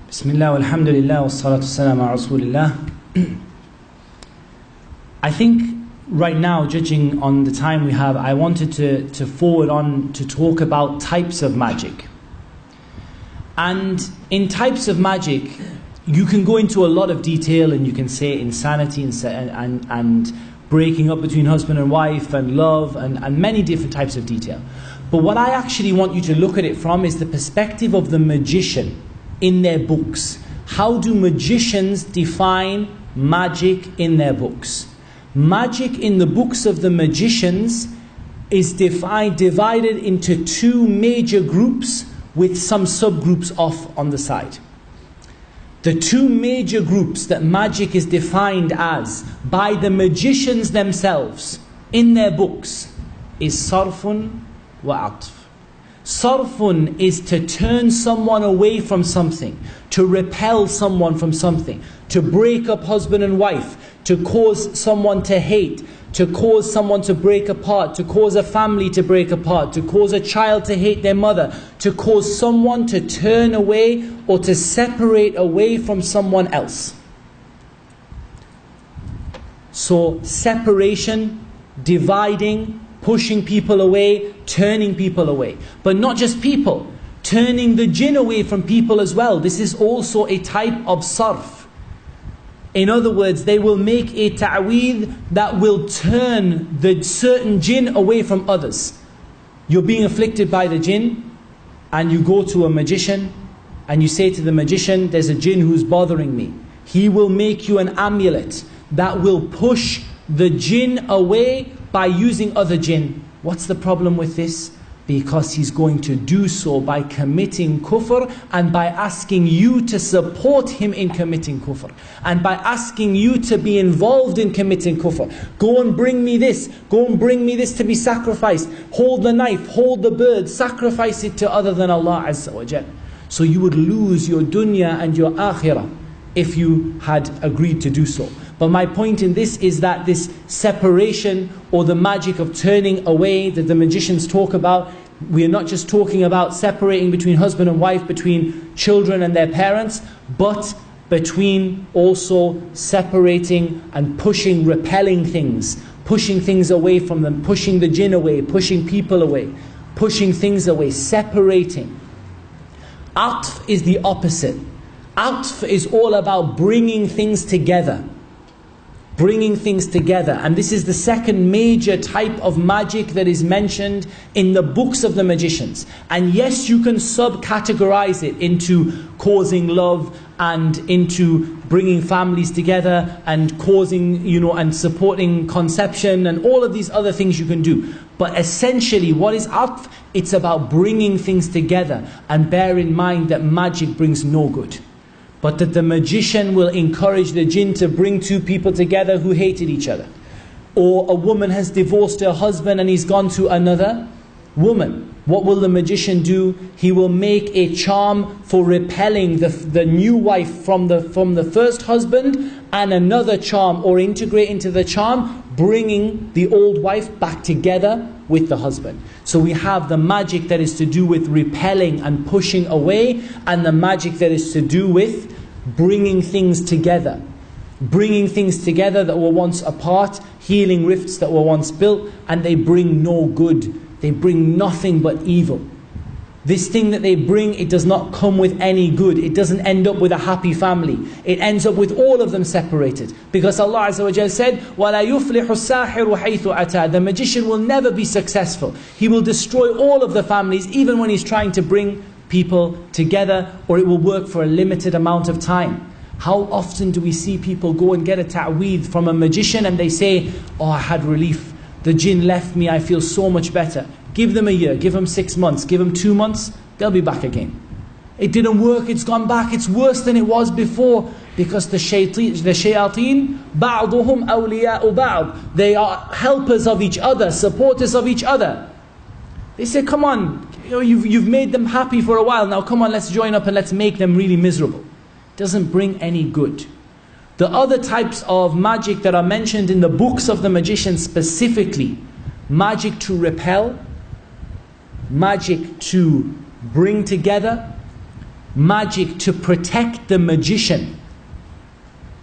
Bismillah, alhamdulillah, wassalatu wassalamu ala rasulillah. I think right now, judging on the time we have, I wanted to forward on to talk about types of magic. And in types of magic, you can go into a lot of detail and you can say insanity and breaking up between husband and wife and love and many different types of detail. But what I actually want you to look at it from is the perspective of the magician in their books. How do magicians define magic in their books? Magic in the books of the magicians is divided into two major groups with some subgroups off on the side. The two major groups that magic is defined as by the magicians themselves in their books is sarfun wa atf. Sarfun is to turn someone away from something, to repel someone from something, to break up husband and wife, to cause someone to hate, to cause someone to break apart, to cause a family to break apart, to cause a child to hate their mother, to cause someone to turn away or to separate away from someone else. So separation, dividing, pushing people away, turning people away. But not just people, turning the jinn away from people as well. This is also a type of sarf. In other words, they will make a ta'weed that will turn the certain jinn away from others. You're being afflicted by the jinn and you go to a magician and you say to the magician, there's a jinn who's bothering me. He will make you an amulet that will push the jinn away by using other jinn. What's the problem with this? Because he's going to do so by committing kufr and by asking you to support him in committing kufr. And by asking you to be involved in committing kufr. Go and bring me this. Go and bring me this to be sacrificed. Hold the knife, hold the bird, sacrifice it to other than Allah Azza wa Jal. So you would lose your dunya and your akhirah if you had agreed to do so. But my point in this is that this separation or the magic of turning away that the magicians talk about, we are not just talking about separating between husband and wife, between children and their parents, but between also separating and pushing, repelling things, pushing things away from them, pushing the jinn away, pushing people away, pushing things away, separating. Atf is the opposite. Atf is all about bringing things together. Bringing things together. And this is the second major type of magic that is mentioned in the books of the magicians. And yes, you can subcategorize it into causing love and into bringing families together and causing, and supporting conception and all of these other things you can do. But essentially, what is atf? It's about bringing things together. And bear in mind that magic brings no good. But that the magician will encourage the jinn to bring two people together who hated each other. Or a woman has divorced her husband and he's gone to another woman. What will the magician do? He will make a charm for repelling the new wife from the first husband, and another charm, or integrate into the charm, bringing the old wife back together with the husband. So we have the magic that is to do with repelling and pushing away, and the magic that is to do with bringing things together. Bringing things together that were once apart, healing rifts that were once built, and they bring no good. They bring nothing but evil. This thing that they bring, it does not come with any good. It doesn't end up with a happy family. It ends up with all of them separated. Because Allah Azza wa Jal said, وَلَا يُفْلِحُ السَّاحِرُ حَيْثُ أَتَى. The magician will never be successful. He will destroy all of the families, even when he's trying to bring people together, or it will work for a limited amount of time. How often do we see people go and get a ta'weed from a magician and they say, oh, I had relief. The jinn left me, I feel so much better. Give them a year, give them 6 months, give them 2 months, they'll be back again. It didn't work, it's gone back, it's worse than it was before. Because the shayateen, بَعْضُهُمْ أَوْلِيَاءُ بَعْض. They are helpers of each other, supporters of each other. They say, come on, you've made them happy for a while, now come on, let's join up and let's make them really miserable. It doesn't bring any good. The other types of magic that are mentioned in the books of the magicians specifically, magic to repel, magic to bring together, magic to protect the magician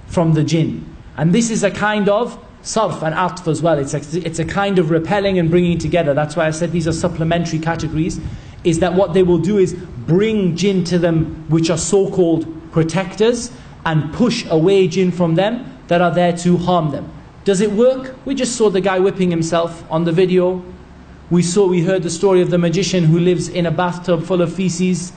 from the jinn. And this is a kind of sarf and atf as well. It's a kind of repelling and bringing together. That's why I said these are supplementary categories. Is that what they will do is bring jinn to them, which are so-called protectors, and push away jinn from them that are there to harm them. Does it work? We just saw the guy whipping himself on the video. We heard the story of the magician who lives in a bathtub full of feces.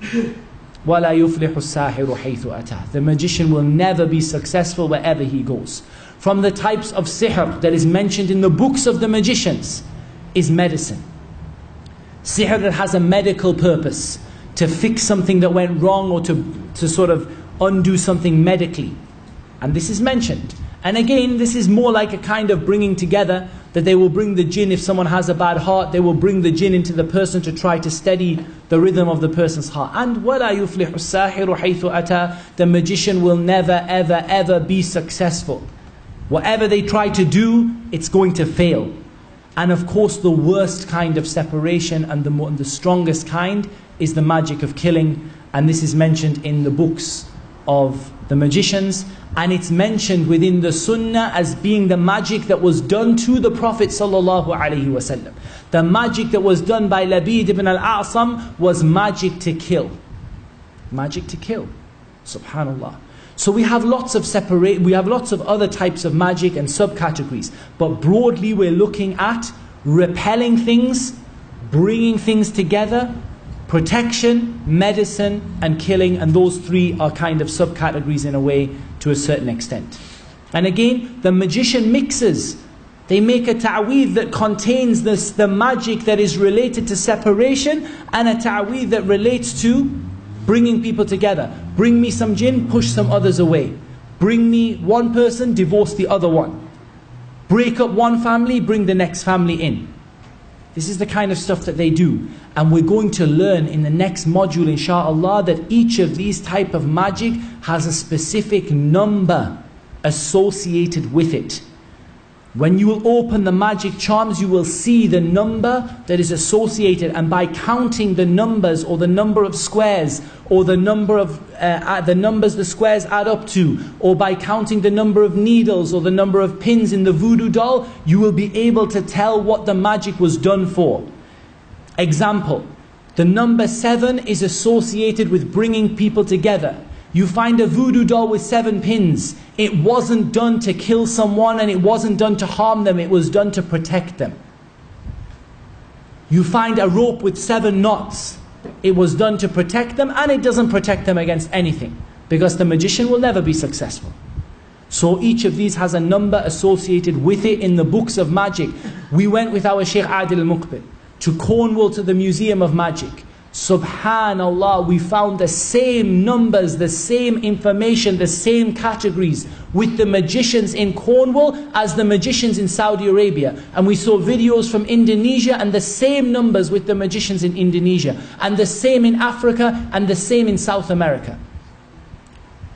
وَلَا يُفْلِحُ السَّاحِرُ حَيْثُ أَتَى. The magician will never be successful wherever he goes. From the types of sihr that is mentioned in the books of the magicians is medicine. Sihr that has a medical purpose, to fix something that went wrong, or to sort of undo something medically. And this is mentioned. And again, this is more like a kind of bringing together, that they will bring the jinn, if someone has a bad heart, they will bring the jinn into the person to try to steady the rhythm of the person's heart. And وَلَا يُفْلِحُ السَّاحِرُ حَيْثُ أَتَى. The magician will never, ever, ever be successful. Whatever they try to do, it's going to fail. And of course, the worst kind of separation and the strongest kind is the magic of killing. And this is mentioned in the books of the magicians. And it's mentioned within the Sunnah as being the magic that was done to the Prophet ﷺ. The magic that was done by Labid ibn al-A'sam was magic to kill. Magic to kill. Subhanallah. So we have lots of other types of magic and subcategories. But broadly we're looking at repelling things, bringing things together, protection, medicine and killing. And those three are kind of subcategories in a way, to a certain extent. And again, the magician mixes. They make a ta'weed that contains the magic that is related to separation, and a ta'weed that relates to bringing people together. Bring me some jinn, push some others away. Bring me one person, divorce the other one. Break up one family, bring the next family in. This is the kind of stuff that they do. And we're going to learn in the next module, inshaAllah, that each of these type of magic has a specific number associated with it. When you will open the magic charms, you will see the number that is associated, and by counting the numbers, or the number of squares, or the number of the numbers the squares add up to, or by counting the number of needles or the number of pins in the voodoo doll, you will be able to tell what the magic was done for. Example, the number 7 is associated with bringing people together. You find a voodoo doll with 7 pins. It wasn't done to kill someone, and it wasn't done to harm them. It was done to protect them. You find a rope with 7 knots. It was done to protect them, and it doesn't protect them against anything, because the magician will never be successful. So each of these has a number associated with it in the books of magic. We went with our Shaykh Adil al-Muqbil to Cornwall, to the Museum of Magic. Subhanallah, we found the same numbers, the same information, the same categories with the magicians in Cornwall as the magicians in Saudi Arabia. And we saw videos from Indonesia, and the same numbers with the magicians in Indonesia, and the same in Africa, and the same in South America.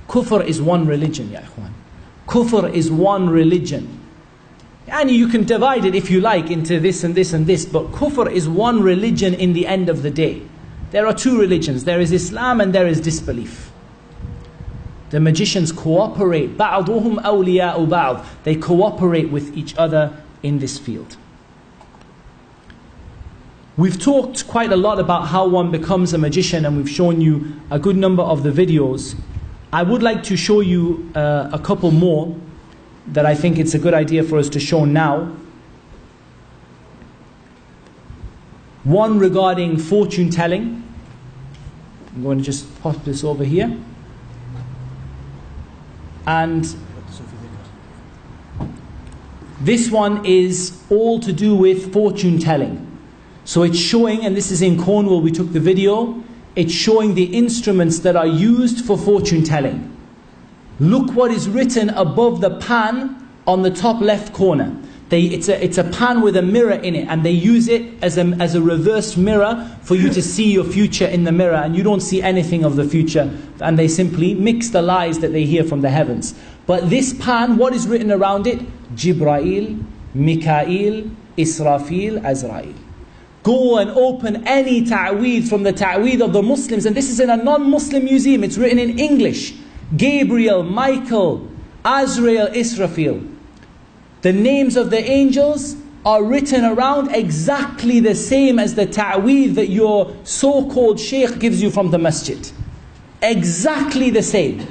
Kufr is one religion, ya ikhwan. Kufr is one religion. And you can divide it if you like into this and this and this, but kufr is one religion in the end of the day. There are 2 religions. There is Islam and there is disbelief. The magicians cooperate. بَعْضُهُمْ أَوْلِيَاءُ بَعْضٍ. They cooperate with each other in this field. We've talked quite a lot about how one becomes a magician, and we've shown you a good number of the videos. I would like to show you a couple more that I think it's a good idea for us to show now. One regarding fortune telling. I'm going to just pop this over here. And this one is all to do with fortune telling. So it's showing, and this is in Cornwall, we took the video. It's showing the instruments that are used for fortune telling. Look what is written above the pan on the top left corner. It's a pan with a mirror in it, and they use it as a reverse mirror for you to see your future in the mirror, and you don't see anything of the future, and they simply mix the lies that they hear from the heavens. But this pan, what is written around it? Jibrail, Mikael, Israfil, Azrail. Go and open any ta'weed from the ta'weed of the Muslims, and this is in a non-Muslim museum, it's written in English. Gabriel, Michael, Azrael, Israfil. The names of the angels are written around exactly the same as the ta'weed that your so-called sheikh gives you from the masjid. Exactly the same.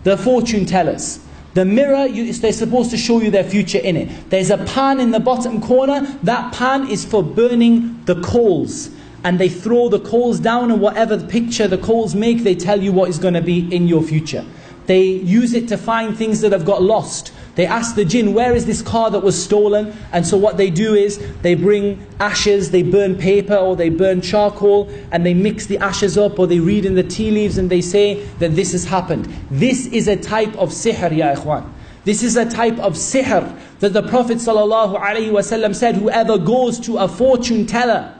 The fortune tellers. The mirror, they're supposed to show you their future in it. There's a pan in the bottom corner. That pan is for burning the coals. And they throw the coals down, and whatever the picture the coals make, they tell you what is going to be in your future. They use it to find things that have got lost. They ask the jinn, where is this car that was stolen? And so what they do is, they bring ashes, they burn paper, or they burn charcoal, and they mix the ashes up, or they read in the tea leaves, and they say that this has happened. This is a type of sihr, ya ikhwan. This is a type of sihr that the Prophet ﷺ said, whoever goes to a fortune teller,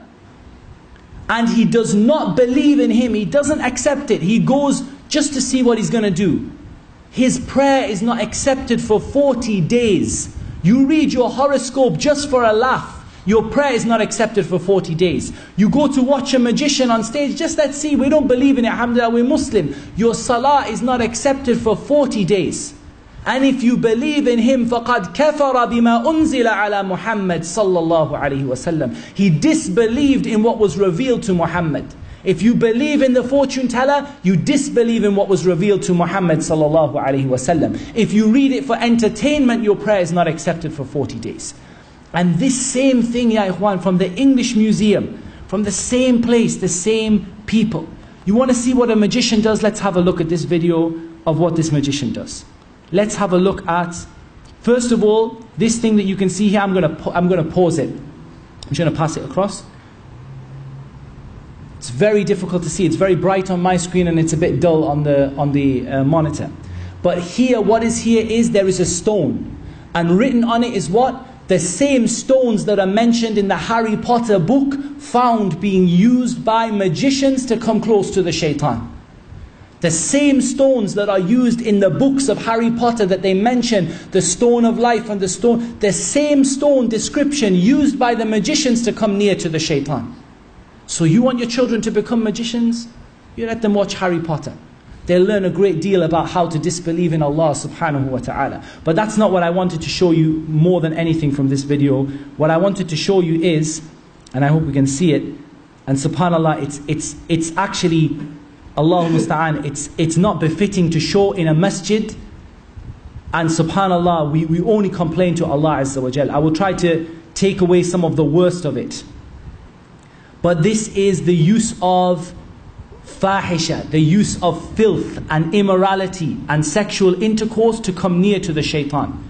and he does not believe in him, he doesn't accept it, he goes just to see what he's going to do, his prayer is not accepted for 40 days. You read your horoscope just for a laugh, your prayer is not accepted for 40 days. You go to watch a magician on stage, just let's see, we don't believe in it, alhamdulillah, we're Muslim. Your salah is not accepted for 40 days. And if you believe in him, فَقَدْ كَفَرَ بِمَا أُنزِلَ عَلَى مُحَمَّدٍ صَلَّى اللَّهُ عَلَيْهِ وَسَلَّمَ. He disbelieved in what was revealed to Muhammad. If you believe in the fortune teller, you disbelieve in what was revealed to Muhammad sallallahu alaihi wasallam. If you read it for entertainment, your prayer is not accepted for 40 days. And this same thing, ya ikhwan, from the English museum, from the same place, the same people. You want to see what a magician does? Let's have a look at this video of what this magician does. Let's have a look at, first of all, this thing that you can see here. I'm going to pause it. I'm just going to pass it across. It's very difficult to see. It's very bright on my screen and it's a bit dull on the monitor. But here, what is here is there is a stone. And written on it is what? The same stones that are mentioned in the Harry Potter book, found being used by magicians to come close to the shaitan. The same stones that are used in the books of Harry Potter that they mention, the stone of life and the same stone description used by the magicians to come near to the shaitan. So you want your children to become magicians? You let them watch Harry Potter. They'll learn a great deal about how to disbelieve in Allah subhanahu wa ta'ala. But that's not what I wanted to show you more than anything from this video. What I wanted to show you is, and I hope we can see it, and subhanallah, it's actually, Allahu musta'an, it's not befitting to show in a masjid. And subhanallah, we only complain to Allah Azza wa Jal. I will try to take away some of the worst of it. But this is the use of fahisha, the use of filth and immorality and sexual intercourse to come near to the shaitan.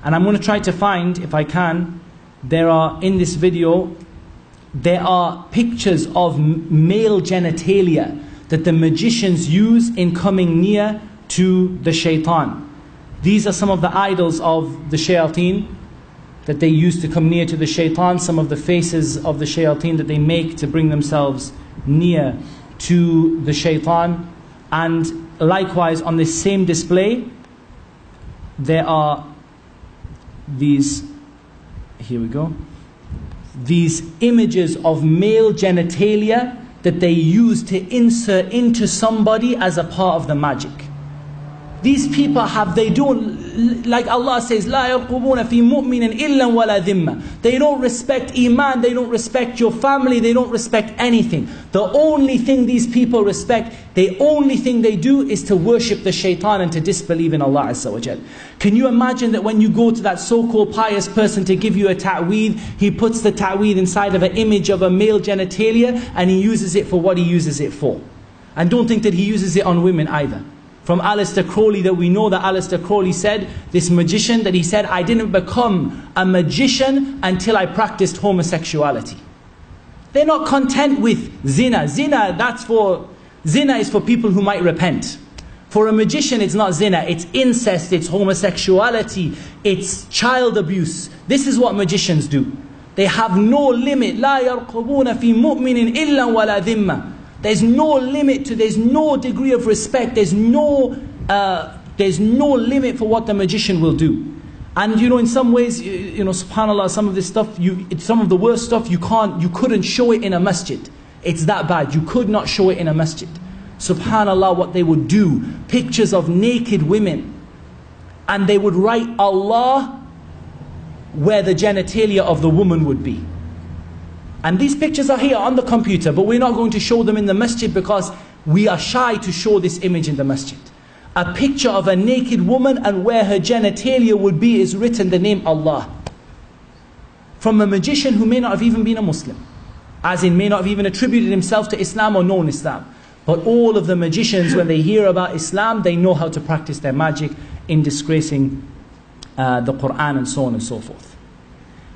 And I'm going to try to find, if I can, in this video, there are pictures of male genitalia that the magicians use in coming near to the shaitan. These are some of the idols of the shayateen that they use to come near to the shaitan, some of the faces of the shayateen that they make to bring themselves near to the shaitan. And likewise, on this same display, there are these, here we go, these images of male genitalia that they use to insert into somebody as a part of the magic. These people they don't, like Allah says, لا يرقبون في مؤمن إلا ولا ذمة. They don't respect iman, they don't respect your family, they don't respect anything. The only thing these people respect, the only thing they do is to worship the shaitan and to disbelieve in Allah Azza wa Jal. Can you imagine that when you go to that so-called pious person to give you a ta'weed, he puts the ta'weed inside of an image of a male genitalia and he uses it for what he uses it for. And don't think that he uses it on women either. From Aleister Crowley, that we know that Aleister Crowley said, this magician, that he said, I didn't become a magician until I practiced homosexuality. They're not content with zina. Zina is for people who might repent. For a magician, it's not zina, it's incest, it's homosexuality, it's child abuse. This is what magicians do. They have no limit. لا يرقبون في مؤمن إلا ولا ذمة. There's no limit to, there's no degree of respect, there's no limit for what the magician will do. And you know, in some ways, you know, subhanAllah, some of this stuff, some of the worst stuff, you couldn't show it in a masjid. It's that bad. You could not show it in a masjid. Subhanallah, what they would do, pictures of naked women, and they would write Allah where the genitalia of the woman would be. And these pictures are here on the computer, but we're not going to show them in the masjid because we are shy to show this image in the masjid. A picture of a naked woman, and where her genitalia would be is written the name Allah. From a magician who may not have even been a Muslim. As in, may not have even attributed himself to Islam or known Islam. But all of the magicians, when they hear about Islam, they know how to practice their magic in disgracing the Quran and so on and so forth.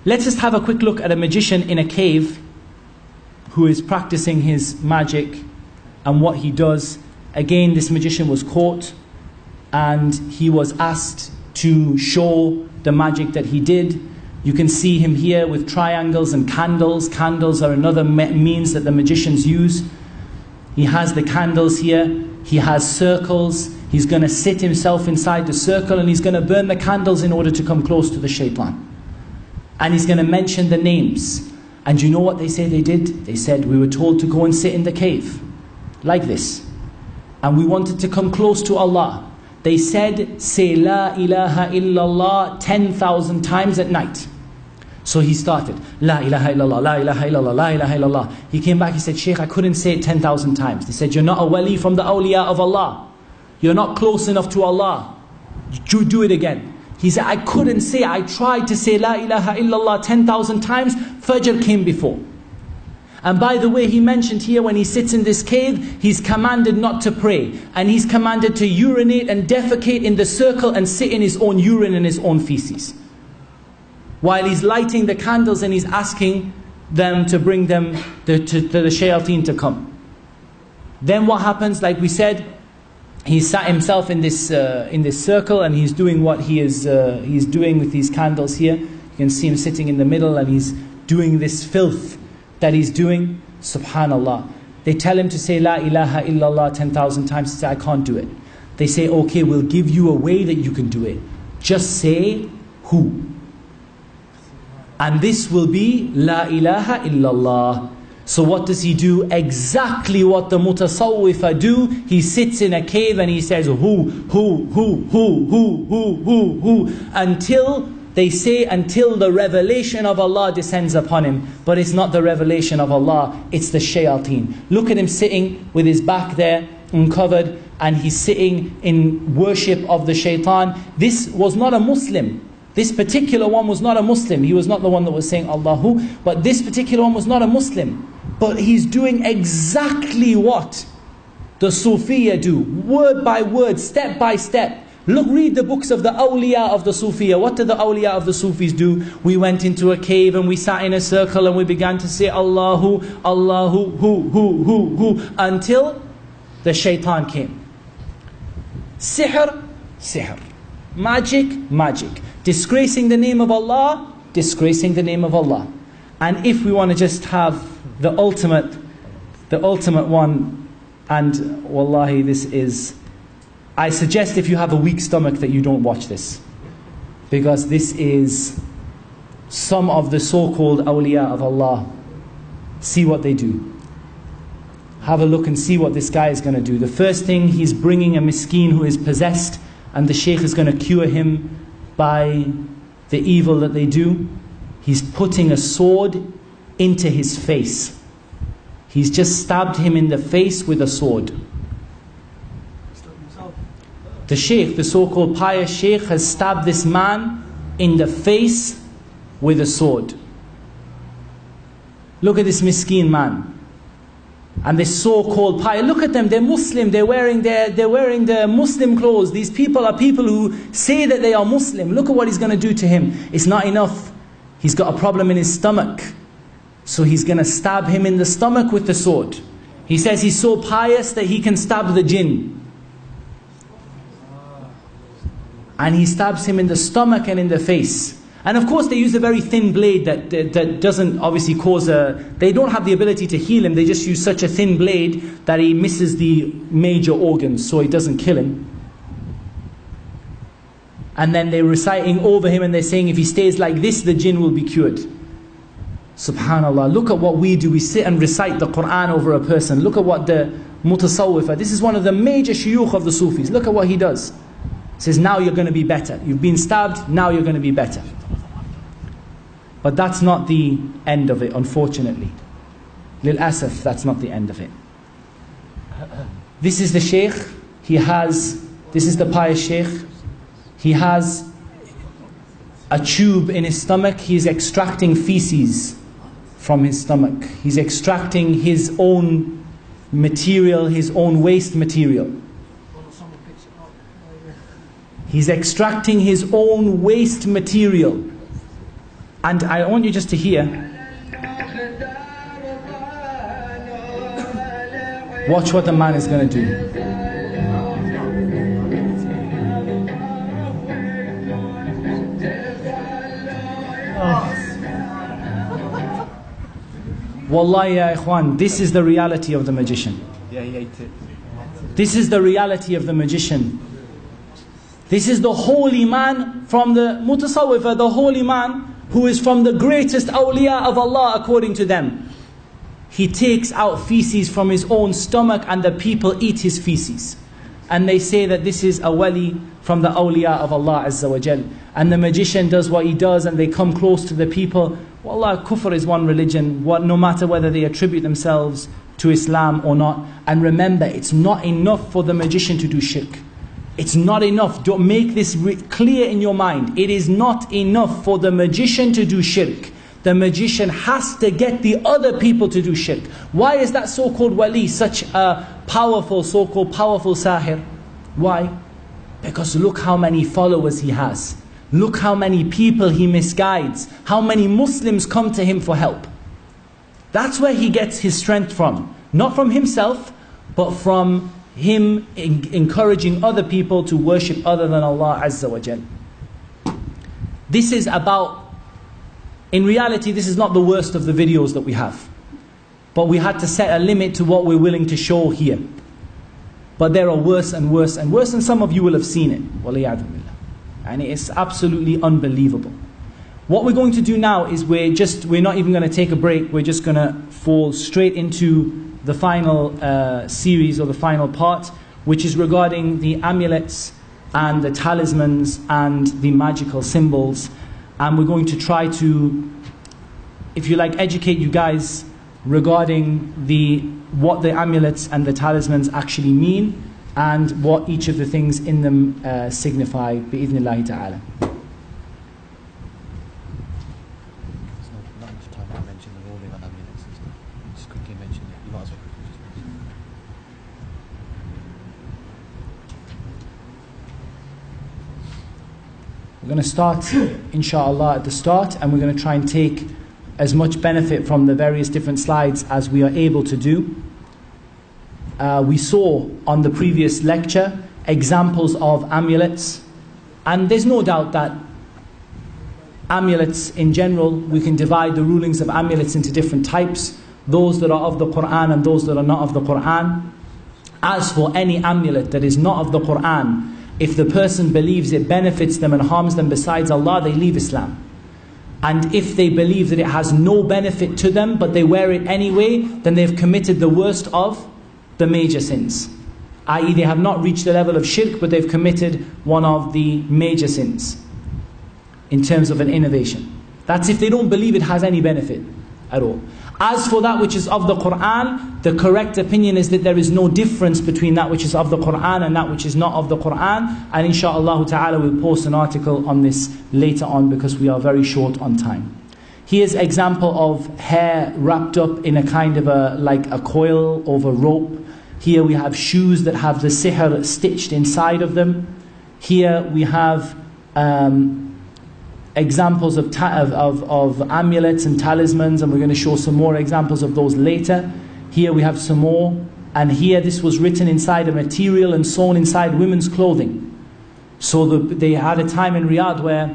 Let's just have a quick look at a magician in a cave who is practicing his magic and what he does. Again, this magician was caught and he was asked to show the magic that he did. You can see him here with triangles and candles. Candles are another means that the magicians use. He has the candles here. He has circles. He's going to sit himself inside the circle and he's going to burn the candles in order to come close to the shaitan. And he's going to mention the names. And you know what they say they did? They said, we were told to go and sit in the cave. Like this. And we wanted to come close to Allah. They said, say La ilaha illallah 10,000 times at night. So he started, La ilaha illallah, La ilaha illallah, La ilaha illallah. He came back, he said, Shaykh, I couldn't say it 10,000 times. They said, you're not a wali from the awliya of Allah. You're not close enough to Allah. You do it again. He said, I couldn't say, I tried to say La ilaha illallah 10,000 times. Fajr came before. And by the way, he mentioned here when he sits in this cave, he's commanded not to pray. And he's commanded to urinate and defecate in the circle and sit in his own urine and his own feces. While he's lighting the candles and he's asking them to bring them, the shayateen to come. Then what happens, like we said, he sat himself in this circle and he's doing what he's doing with these candles here. You can see him sitting in the middle and he's doing this filth that he's doing. Subhanallah. They tell him to say La ilaha illallah 10,000 times. He says, I can't do it. They say, okay, we'll give you a way that you can do it. Just say who. And this will be La ilaha illallah. So what does he do? Exactly what the mutasawwifa do. He sits in a cave and he says who, until they say, until the revelation of Allah descends upon him. But it's not the revelation of Allah, it's the shayateen. Look at him sitting with his back there uncovered, and he's sitting in worship of the shaitan. This was not a Muslim. This particular one was not a Muslim. He was not the one that was saying Allahu, but this particular one was not a Muslim. But he's doing exactly what the Sufiya do, word by word, step by step. Look, read the books of the awliya of the Sufiya. What did the awliya of the Sufis do? We went into a cave and we sat in a circle and we began to say Allahu, Allahu, who, until the shaitan came. Sihr, sihr. Magic, magic. Disgracing the name of Allah, disgracing the name of Allah. And if we want to just have the ultimate one, and wallahi, this is, I suggest if you have a weak stomach that you don't watch this, because this is some of the so-called awliya of Allah. See what they do. Have a look and see what this guy is going to do. The first thing, he's bringing a miskeen who is possessed, and the sheikh is going to cure him by the evil that they do. He's putting a sword into his face. He's just stabbed him in the face with a sword. The sheikh, the so-called pious sheikh, has stabbed this man in the face with a sword. Look at this miskeen man. And this so-called pious, look at them, they're Muslim, they're wearing their Muslim clothes. These people are people who say that they are Muslim. Look at what he's going to do to him. It's not enough. He's got a problem in his stomach. So he's going to stab him in the stomach with the sword. He says he's so pious that he can stab the jinn. And he stabs him in the stomach and in the face. And of course they use a very thin blade that doesn't obviously cause they don't have the ability to heal him. They just use such a thin blade that he misses the major organs, so it doesn't kill him. And then they're reciting over him and they're saying if he stays like this, the jinn will be cured. Subhanallah, look at what we do. We sit and recite the Quran over a person. Look at what the mutasawwifah, this is one of the major shuyukh of the Sufis. Look at what he does. He says, now you're going to be better. You've been stabbed, now you're going to be better. But that's not the end of it, unfortunately. Lil asaf, that's not the end of it. This is the sheikh. This is the pious sheikh. He has a tube in his stomach. He's extracting feces from his stomach. He's extracting his own material, his own waste material. He's extracting his own waste material. And I want you just to hear. Watch what the man is going to do. Wallahi ya ikhwan, this is the reality of the magician. Yeah, he ate it. This is the reality of the magician. This is the holy man from the mutasawwifah, the holy man who is from the greatest awliya of Allah according to them. He takes out feces from his own stomach and the people eat his feces. And they say that this is a wali from the awliya of Allah Azza wa Jal. And the magician does what he does and they come close to the people. Wallah, kufr is one religion, no matter whether they attribute themselves to Islam or not. And remember, it's not enough for the magician to do shirk. It's not enough. Don't make this clear in your mind. It is not enough for the magician to do shirk. The magician has to get the other people to do shirk. Why is that so-called wali such a powerful, so-called powerful sahir? Why? Because look how many followers he has. Look how many people he misguides. How many Muslims come to him for help. That's where he gets his strength from. Not from himself, but from him encouraging other people to worship other than Allah Azza wa Jal. This is about, in reality, this is not the worst of the videos that we have. But we had to set a limit to what we're willing to show here. But there are worse and worse and worse, and some of you will have seen it. Waliyadu billah. And it's absolutely unbelievable. What we're going to do now is we're not even going to take a break. We're just going to fall straight into the final series or the final part, which is regarding the amulets and the talismans and the magical symbols. And we're going to try to, if you like, educate you guys regarding what the amulets and the talismans actually mean and what each of the things in them signify, bi-idhnillahi ta'ala. We're going to start, inshaAllah, at the start, and we're going to try and take as much benefit from the various different slides as we are able to do. We saw on the previous lecture examples of amulets, and there's no doubt that amulets in general, we can divide the rulings of amulets into different types, those that are of the Quran and those that are not of the Quran. As for any amulet that is not of the Quran, if the person believes it benefits them and harms them besides Allah, they leave Islam. And if they believe that it has no benefit to them, but they wear it anyway, then they've committed the worst of the major sins. I.e., they have not reached the level of shirk, but they've committed one of the major sins in terms of an innovation. That's if they don't believe it has any benefit at all. As for that which is of the Quran, the correct opinion is that there is no difference between that which is of the Quran and that which is not of the Quran. And inshaAllah ta'ala we'll post an article on this later on because we are very short on time. Here's an example of hair wrapped up in a kind of like a coil over rope. Here we have shoes that have the sihr stitched inside of them. Here we have examples of amulets and talismans, and we're going to show some more examples of those later. Here we have some more, and here this was written inside a material and sewn inside women's clothing. So they had a time in Riyadh where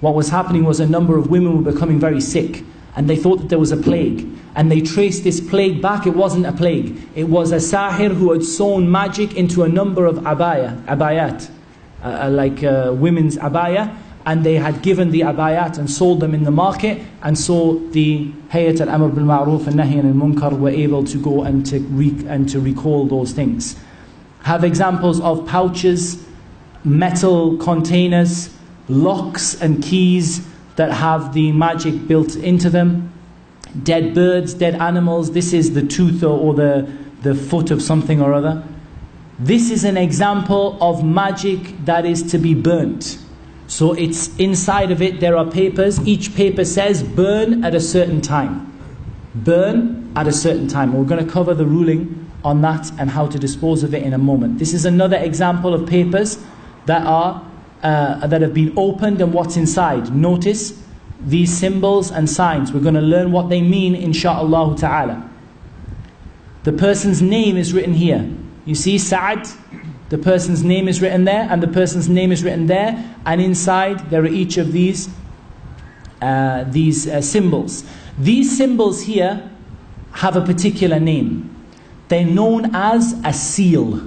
what was happening was a number of women were becoming very sick, and they thought that there was a plague, and they traced this plague back. It wasn't a plague, it was a sahir who had sewn magic into a number of abayat. women's abaya, and they had given the abayat and sold them in the market, and so the Hayat al-Amr bil Ma'ruf and Nahy anil Munkar were able to go and to recall those things. Have examples of pouches, metal containers, locks and keys that have the magic built into them, dead birds, dead animals. This is the tooth or the foot of something or other. This is an example of magic that is to be burnt. So it's inside of it, there are papers. Each paper says burn at a certain time. Burn at a certain time. We're going to cover the ruling on that and how to dispose of it in a moment. This is another example of papers that have been opened and what's inside. Notice these symbols and signs. We're going to learn what they mean, insha'Allah ta'ala. The person's name is written here. You see Sa'ad, the person's name is written there, and the person's name is written there, and inside there are each of these symbols. These symbols here have a particular name. They're known as a seal,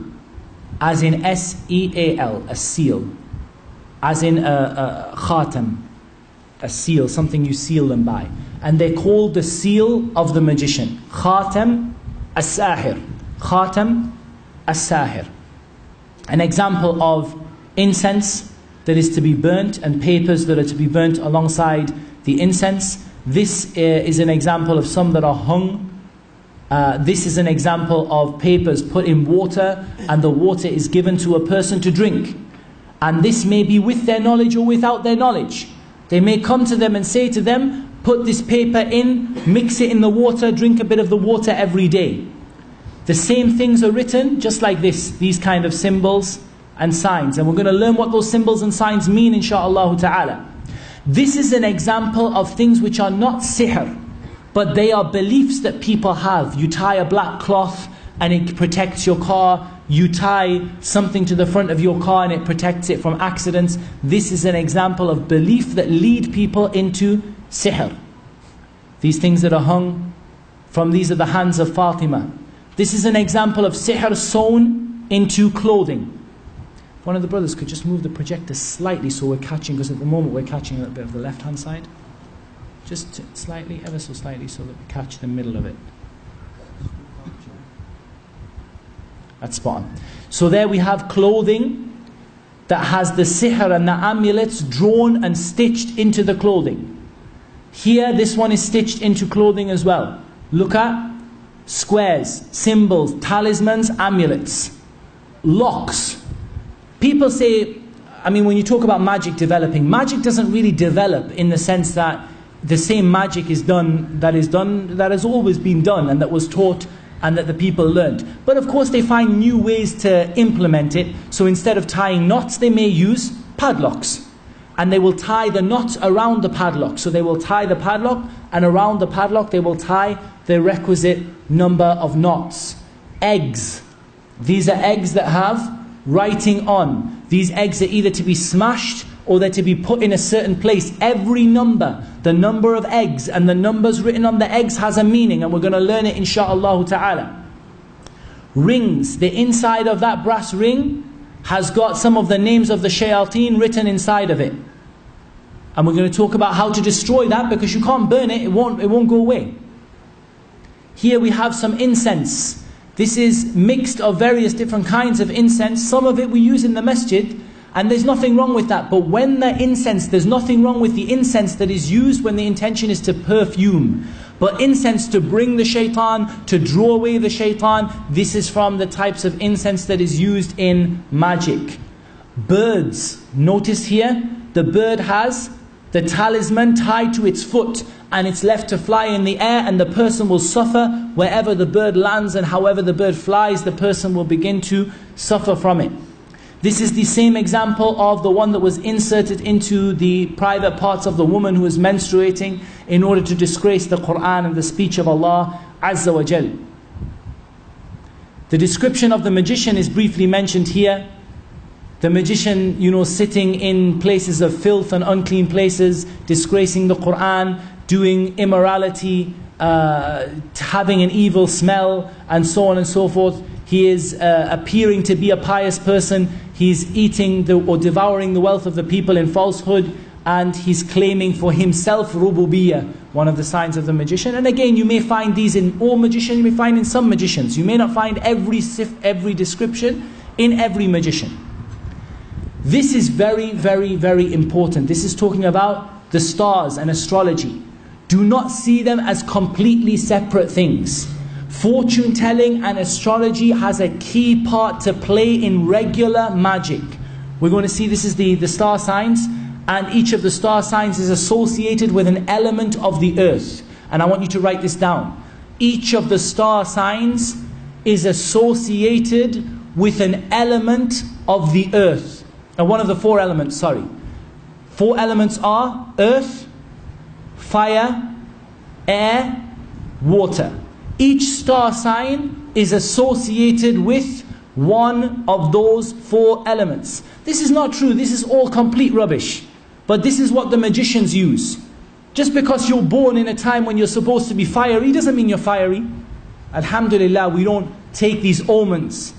as in S-E-A-L, a seal, as in a khatam, a seal, something you seal them by. And they're called the seal of the magician, Khatam as-Sahir, Khatam as-Sahir. An example of incense that is to be burnt and papers that are to be burnt alongside the incense. This is an example of some that are hung. This is an example of papers put in water, and the water is given to a person to drink. And this may be with their knowledge or without their knowledge. They may come to them and say to them, put this paper in, mix it in the water, drink a bit of the water every day. The same things are written just like this, these kind of symbols and signs. And we're going to learn what those symbols and signs mean, insha'Allah ta'ala. This is an example of things which are not sihr, but they are beliefs that people have. You tie a black cloth and it protects your car. You tie something to the front of your car and it protects it from accidents. This is an example of belief that lead people into sihr. These things that are hung from, these are the hands of Fatima. This is an example of sihr sewn into clothing. If one of the brothers could just move the projector slightly so we're catching, because at the moment we're catching a little bit of the left hand side. Just slightly, ever so slightly, so that we catch the middle of it. That's spot on. So there we have clothing that has the sihr and the amulets drawn and stitched into the clothing. Here this one is stitched into clothing as well. Look at squares, symbols, talismans, amulets, locks. People say, I mean, when you talk about magic developing, magic doesn't really develop in the sense that the same magic is done that has always been done and that was taught and that the people learned. But of course they find new ways to implement it. So instead of tying knots, they may use padlocks. And they will tie the knot around the padlock. So they will tie the padlock, and around the padlock they will tie the requisite number of knots. Eggs. These are eggs that have writing on. These eggs are either to be smashed or they're to be put in a certain place. Every number, the number of eggs and the numbers written on the eggs has a meaning, and we're going to learn it insha'Allah ta'ala. Rings. The inside of that brass ring has got some of the names of the shayateen written inside of it. And we're going to talk about how to destroy that, because you can't burn it, it won't go away. Here we have some incense. This is mixed of various different kinds of incense. Some of it we use in the masjid, and there's nothing wrong with that. But when the incense, there's nothing wrong with the incense that is used when the intention is to perfume. But incense to bring the shaitan, to draw away the shaitan, this is from the types of incense that is used in magic. Birds. Notice here, the bird has the talisman tied to its foot, and it's left to fly in the air, and the person will suffer wherever the bird lands, and however the bird flies, the person will begin to suffer from it. This is the same example of the one that was inserted into the private parts of the woman who is menstruating in order to disgrace the Quran and the speech of Allah Azza wa Jal. The description of the magician is briefly mentioned here. The magician, sitting in places of filth and unclean places, disgracing the Quran, doing immorality, having an evil smell, and so on and so forth. He is appearing to be a pious person. he's eating or devouring the wealth of the people in falsehood, and he's claiming for himself rububiyyah, one of the signs of the magician. And again, you may find these in all magicians, you may find in some magicians. You may not find every description in every magician. This is very, very, very important. This is talking about the stars and astrology. Do not see them as completely separate things. Fortune telling and astrology has a key part to play in regular magic. We're going to see this is the star signs, and each of the star signs is associated with an element of the earth. And I want you to write this down. Each of the star signs is associated with an element of the earth. One of the four elements, sorry. Four elements are earth, fire, air, water. Each star sign is associated with one of those four elements. This is not true. This is all complete rubbish. But this is what the magicians use. Just because you're born in a time when you're supposed to be fiery doesn't mean you're fiery. Alhamdulillah, we don't take these omens.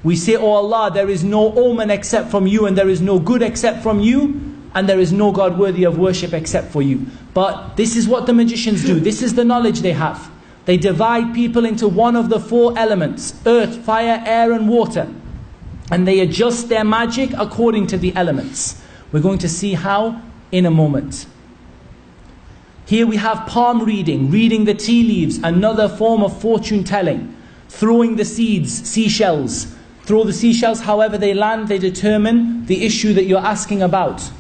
We say, oh Allah, there is no omen except from you, and there is no good except from you, and there is no God worthy of worship except for you. But this is what the magicians do. This is the knowledge they have. They divide people into one of the four elements: earth, fire, air and water. And they adjust their magic according to the elements. We're going to see how in a moment. Here we have palm reading, reading the tea leaves, another form of fortune telling. Throwing the seeds, seashells. Throw the seashells, however they land, they determine the issue that you're asking about.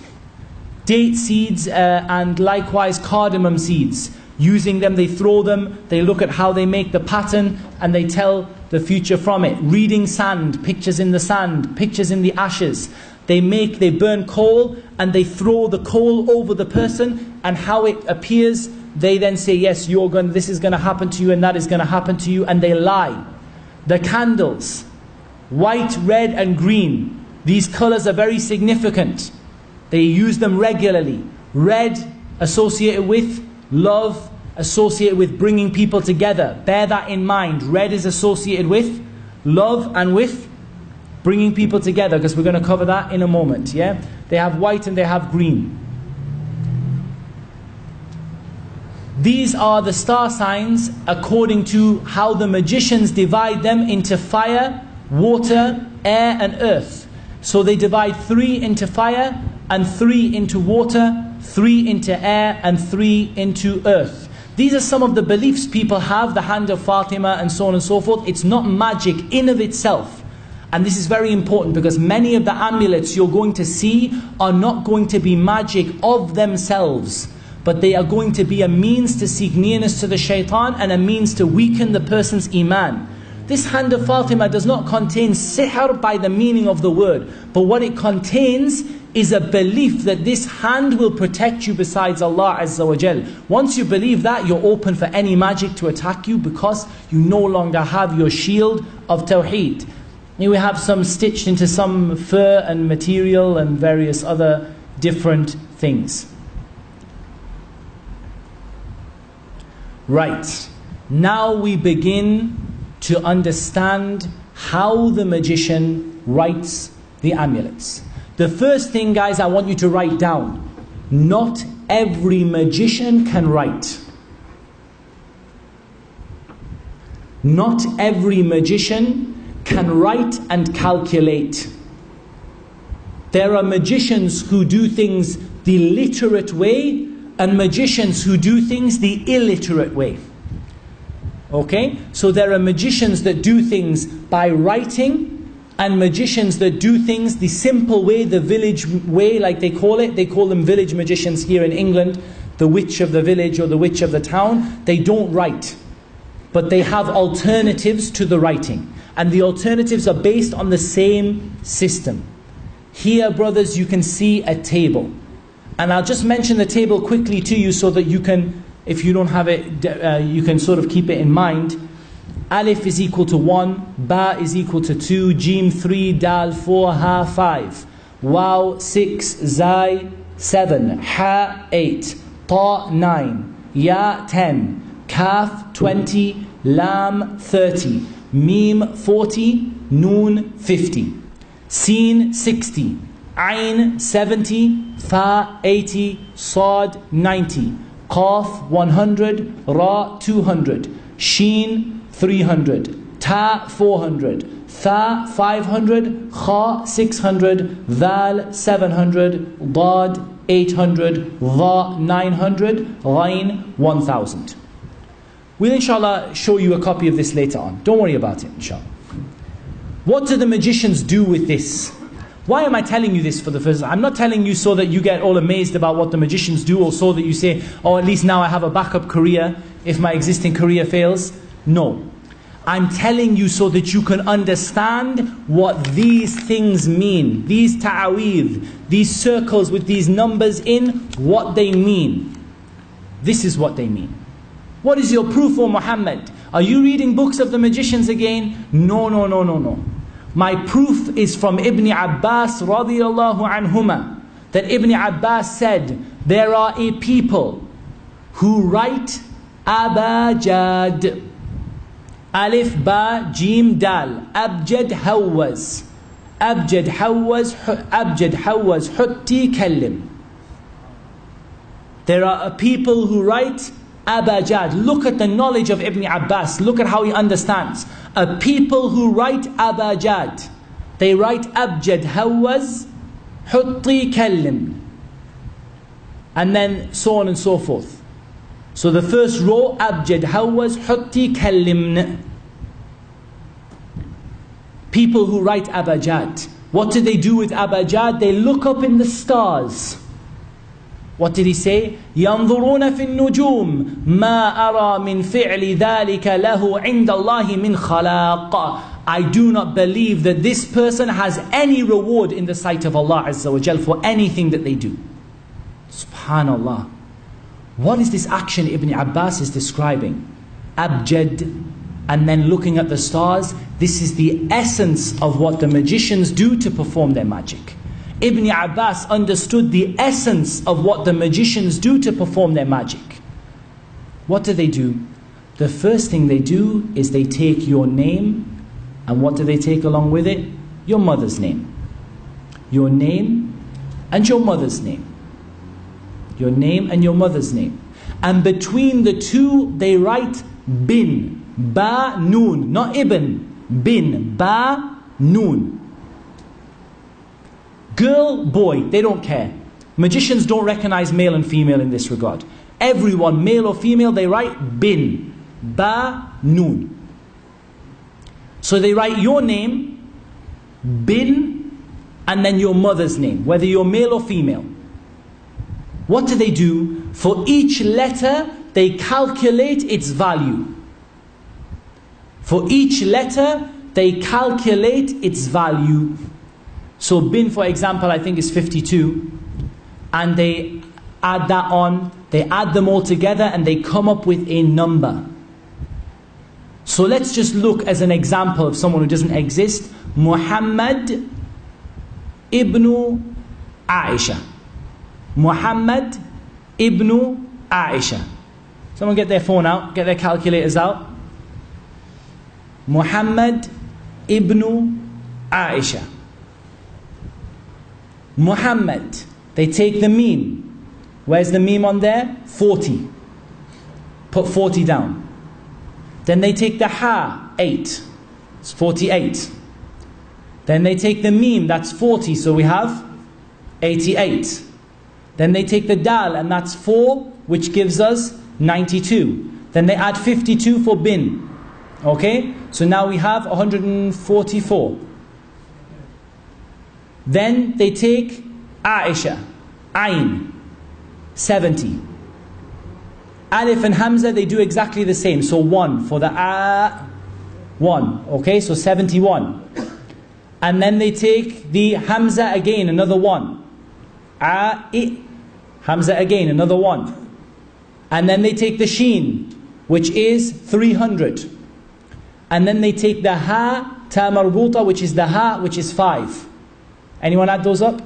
Date seeds and likewise cardamom seeds. Using them, they throw them, they look at how they make the pattern, and they tell the future from it. Reading sand, pictures in the sand, pictures in the ashes. They burn coal, and they throw the coal over the person, and how it appears, they then say, yes, this is going to happen to you, and that is going to happen to you, and they lie. The candles, white, red and green. These colors are very significant. They use them regularly. Red associated with love, associated with bringing people together. Bear that in mind. Red is associated with love and with bringing people together, because we're going to cover that in a moment. Yeah, they have white and they have green. These are the star signs according to how the magicians divide them into fire, water, air and earth. So they divide 3 into fire, and 3 into water, 3 into air and 3 into earth. These are some of the beliefs people have, the hand of Fatima and so on and so forth. It's not magic in of itself. And this is very important, because many of the amulets you're going to see are not going to be magic of themselves, but they are going to be a means to seek nearness to the shaitan and a means to weaken the person's iman. This hand of Fatima does not contain sihr by the meaning of the word, but what it contains is a belief that this hand will protect you besides Allah Azza wa Jal. Once you believe that, you're open for any magic to attack you, because you no longer have your shield of Tawheed. Here we have some stitched into some fur and material and various other different things. Right, now we begin to understand how the magician writes the amulets. The first thing, guys, I want you to write down: not every magician can write. Not every magician can write and calculate. There are magicians who do things the literate way, and magicians who do things the illiterate way. Okay? So there are magicians that do things by writing, and magicians that do things the simple way, the village way, like they call it. They call them village magicians here in England, the witch of the village or the witch of the town. They don't write, but they have alternatives to the writing. And the alternatives are based on the same system. Here, brothers, you can see a table. And I'll just mention the table quickly to you so that you can, if you don't have it, you can sort of keep it in mind. Alif is equal to 1, Ba is equal to 2, Jim 3, Dal 4, Ha 5, Waw 6, Zai 7, Ha 8, Ta 9, Ya 10, Kaf 20, Lam 30, Mim 40, Noon 50. Sin 60, Ain 70, Fa 80, Sad 90, Qaf 100, Ra 200, Sheen 300, Ta 400, Tha 500, Kha 600, Dhal 700, Dad 800, Dha 900, Ghain 1000. We'll inshallah show you a copy of this later on. Don't worry about it, inshallah. What do the magicians do with this? Why am I telling you this for the first time? I'm not telling you so that you get all amazed about what the magicians do, or so that you say, oh, at least now I have a backup career if my existing career fails. No. I'm telling you so that you can understand what these things mean. These ta'aweedh, these circles with these numbers in, what they mean. This is what they mean. What is your proof, O Muhammad? Are you reading books of the magicians again? No, no, no, no, no. My proof is from Ibn Abbas radiyallahu anhuma, that Ibn Abbas said, there are a people who write abajad. Alif, ba, jim, dal. Abjad, hawaz. Abjad, hawaz, hutti, kallim. There are a people who write abajad. Look at the knowledge of Ibn Abbas. Look at how he understands. A people who write abajad. They write abjad, hawaz, hutti, kallim. And then so on and so forth. So the first row, abjad, hawaz, hutti, kallimn. People who write abajad. What do they do with abajad? They look up in the stars. What did he say? يَنْظُرُونَ فِي النُّجُومِ مَا أَرَى مِنْ فِعْلِ ذَلِكَ لَهُ عِنْدَ اللَّهِ مِنْ خَلَاقٍ. I do not believe that this person has any reward in the sight of Allah Azza wa Jal for anything that they do. Subhanallah. What is this action Ibn Abbas is describing? Abjad, and then looking at the stars. This is the essence of what the magicians do to perform their magic. Ibn Abbas understood the essence of what the magicians do to perform their magic. What do? The first thing they do is they take your name, and what do they take along with it? Your mother's name. Your name and your mother's name. Your name and your mother's name. And between the two they write bin, ba, noon, not ibn, bin, ba, noon. Girl, boy, they don't care. Magicians don't recognize male and female in this regard. Everyone, male or female, they write bin, ba, noon. So they write your name, bin, and then your mother's name, whether you're male or female. What do? For each letter, they calculate its value. For each letter, they calculate its value. So bin, for example, I think is 52. And they add that on, they add them all together, and they come up with a number. So let's just look as an example of someone who doesn't exist. Muhammad ibn Aisha. Muhammad ibn Aisha. Someone get their phone out, get their calculators out. Muhammad ibn Aisha. Muhammad. They take the meme. Where's the meme on there? 40. Put 40 down. Then they take the ha, 8. It's 48. Then they take the meme, that's 40, so we have 88. Then they take the dal, and that's 4, which gives us 92. Then they add 52 for bin. Okay? So now we have 144. Then they take Aisha, Ain, 70. Alif and Hamza, they do exactly the same. So 1 for the A, 1. Okay, so 71. And then they take the Hamza again, another 1. A, I. Hamza again, another 1. And then they take the Sheen, which is 300. And then they take the Ha, Ta marbuta, which is the Ha, which is 5. Anyone add those up?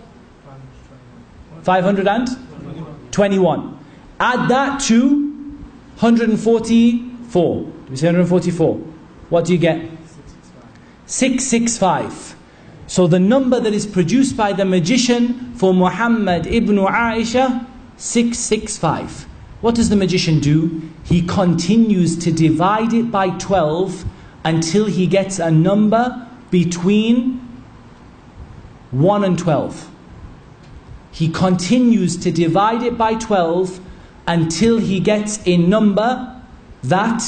521. Add that to 144. Do we say 144? What do you get? 665. So the number that is produced by the magician for Muhammad ibn Aisha, 665. What does the magician do? He continues to divide it by 12 until he gets a number between 1 and 12. He continues to divide it by 12 until he gets a number that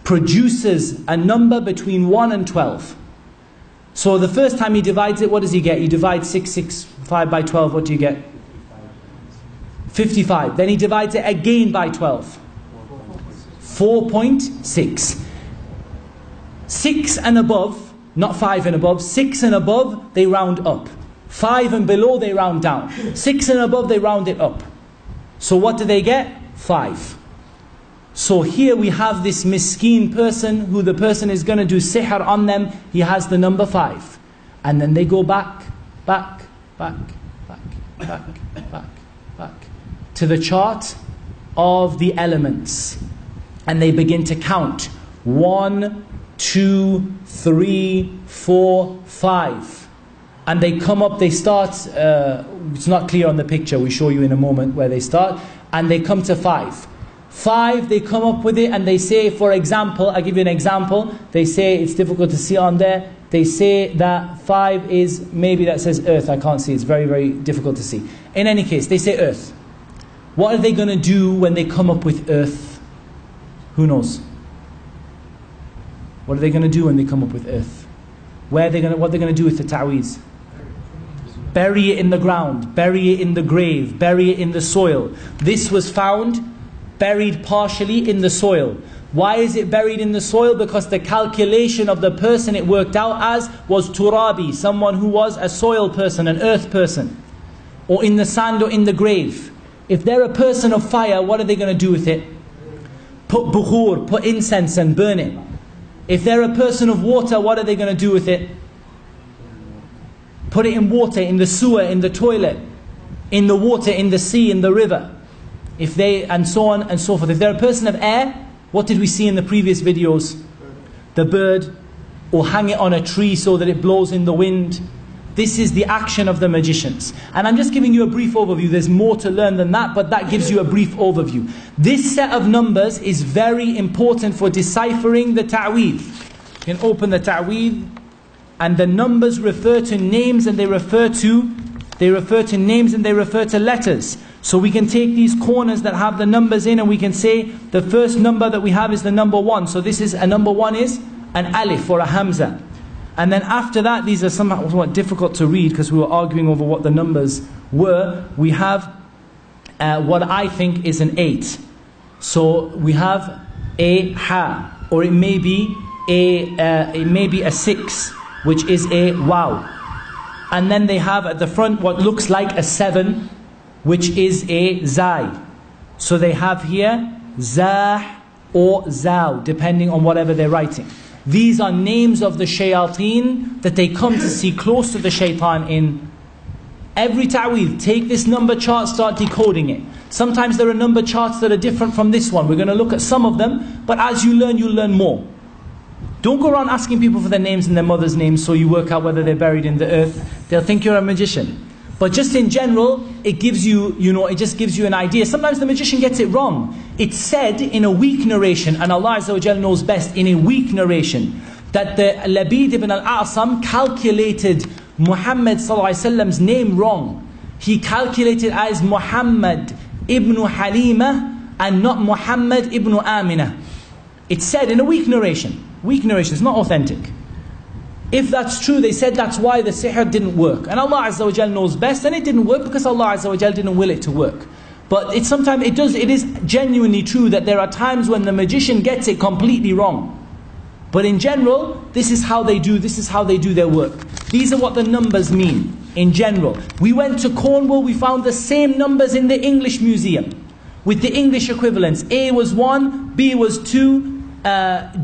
produces a number between 1 and 12. So the first time he divides it, what does he get? You divide 665 by 12, what do you get? 55. Then he divides it again by 12. 4.6. 6 and above, not 5 and above, 6 and above, they round up. 5 and below, they round down. 6 and above, they round it up. So what do they get? 5. So here we have this miskeen person who the person is going to do sihr on them. He has the number 5. And then they go back to the chart of the elements. And they begin to count. 1, 2, 3, 4, 5. And they come up, they start, it's not clear on the picture, we'll show you in a moment where they start. And they come to 5. 5, they come up with it and they say, for example, I'll give you an example. They say, it's difficult to see on there. They say that 5 is, maybe that says earth, I can't see, it's very, very difficult to see. In any case, they say earth. What are they going to do when they come up with earth? Who knows? What are they going to do when they come up with earth? What are they going to do with the ta'weez? Bury it in the ground, bury it in the grave, bury it in the soil. This was found buried partially in the soil. Why is it buried in the soil? Because the calculation of the person it worked out as was turabi, someone who was a soil person, an earth person, or in the sand or in the grave. If they're a person of fire, what are they going to do with it? Put bukhur, put incense and burn it. If they're a person of water, what are they going to do with it? Put it in water, in the sewer, in the toilet, in the water, in the sea, in the river. If they, and so on and so forth. If they're a person of air, what did we see in the previous videos? The bird, or hang it on a tree so that it blows in the wind. This is the action of the magicians. And I'm just giving you a brief overview. There's more to learn than that, but that gives you a brief overview. This set of numbers is very important for deciphering the ta'weed. You can open the ta'weed, and the numbers refer to names and they refer to names and they refer to letters. So we can take these corners that have the numbers in and we can say the first number that we have is the number 1. So this is, a number 1 is an alif or a hamza. And then after that, these are somewhat difficult to read because we were arguing over what the numbers were. We have what I think is an 8. So we have a ha, or it may be a 6, which is a waw. And then they have at the front what looks like a 7, which is a zai. So they have here zah or zaw, depending on whatever they're writing. These are names of the shayateen that they come to see close to the shaitan in. Every ta'weed, take this number chart, start decoding it. Sometimes there are number charts that are different from this one. We're going to look at some of them, but as you learn, you'll learn more. Don't go around asking people for their names and their mother's names so you work out whether they're buried in the earth. They'll think you're a magician. But just in general, it gives you, it just gives you an idea. Sometimes the magician gets it wrong. It's said in a weak narration, and Allah Azza wa Jal knows best, in a weak narration, that the Labid ibn al-A'sam calculated Muhammad sallallahu alaihi wasallam's name wrong. He calculated as Muhammad ibn Halima and not Muhammad ibn Amina. It's said in a weak narration. Weak narration, it's not authentic. If that's true, they said that's why the sihr didn't work. And Allah Azza wa Jal knows best, and it didn't work because Allah Azza wa Jal didn't will it to work. But it is genuinely true that there are times when the magician gets it completely wrong. But in general, this is how they do their work. These are what the numbers mean in general. We went to Cornwall, we found the same numbers in the English Museum with the English equivalents. A was 1, B was 2,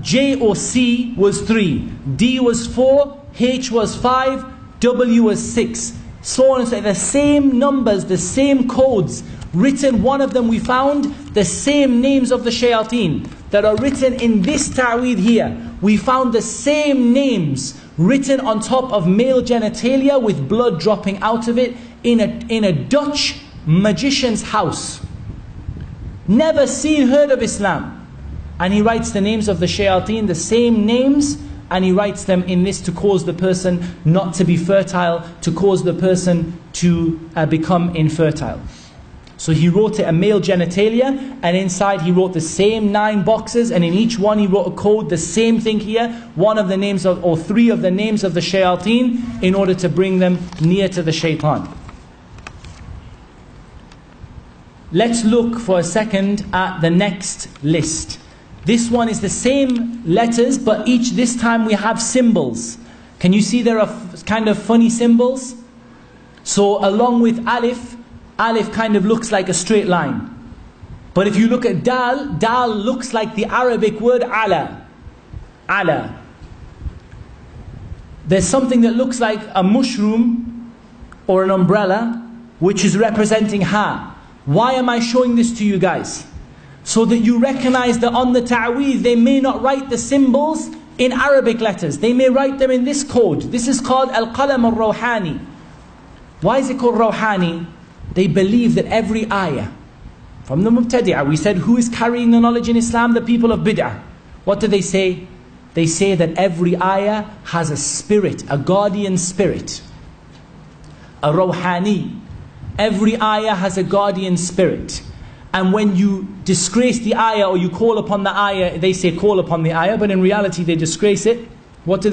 J or C was 3, D was 4, H was 5, W was 6. So on and so forth. The same numbers, the same codes written. One of them we found the same names of the shayateen that are written in this ta'weed here. we found the same names written on top of male genitalia with blood dropping out of it in a Dutch magician's house. Never seen, heard of Islam. And he writes the names of the shayateen, the same names, and he writes them in this to cause the person not to be fertile, to cause the person to become infertile. So he wrote it a male genitalia, and inside he wrote the same 9 boxes, and in each one he wrote a code, the same thing here, one of the names of, or 3 of the names of the shayateen, in order to bring them near to the shaitan. Let's look for a second at the next list. This one is the same letters, but this time we have symbols. Can you see there are kind of funny symbols? So along with alif, alif kind of looks like a straight line. But if you look at dal, dal looks like the Arabic word ala. Ala. There's something that looks like a mushroom or an umbrella, which is representing ha. Why am I showing this to you guys? So that you recognize that on the ta'weed, they may not write the symbols in Arabic letters. They may write them in this code. This is called al-qalam al-rawhani. Why is it called rawhani? They believe that every ayah, from the mubtadi'ah, we said who is carrying the knowledge in Islam? The people of bid'ah. What do they say? They say that every ayah has a spirit, a guardian spirit. A rawhani. Every ayah has a guardian spirit. And when you disgrace the ayah or you call upon the ayah, they say call upon the ayah, but in reality they disgrace it. What do?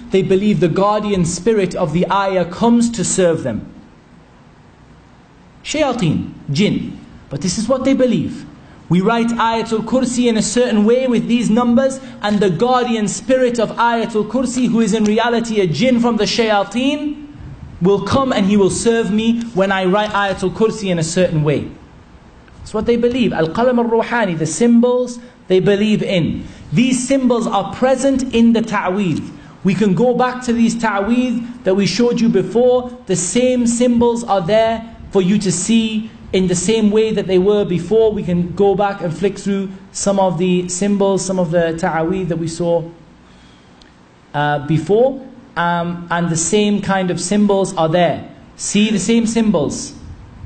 They believe the guardian spirit of the ayah comes to serve them. Shayateen, jinn. But this is what they believe. We write Ayatul Kursi in a certain way with these numbers, and the guardian spirit of Ayatul Kursi, who is in reality a jinn from the shayateen, will come and he will serve me when I write Ayatul Kursi in a certain way. That's what they believe. Al-Qalam al-Ruhani, the symbols they believe in. These symbols are present in the ta'weed. We can go back to these ta'weed that we showed you before. The same symbols are there for you to see in the same way that they were before. We can go back and flick through some of the symbols, some of the ta'weed that we saw before. And the same kind of symbols are there. See the same symbols.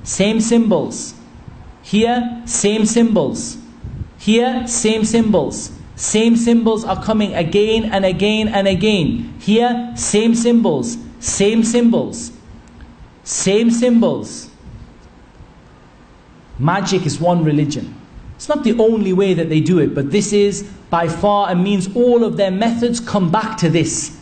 Same symbols. Here, same symbols. Here, same symbols. Same symbols are coming again and again and again. Here, same symbols. Same symbols. Same symbols. Magic is one religion. It's not the only way that they do it, but this is by far and means all of their methods come back to this.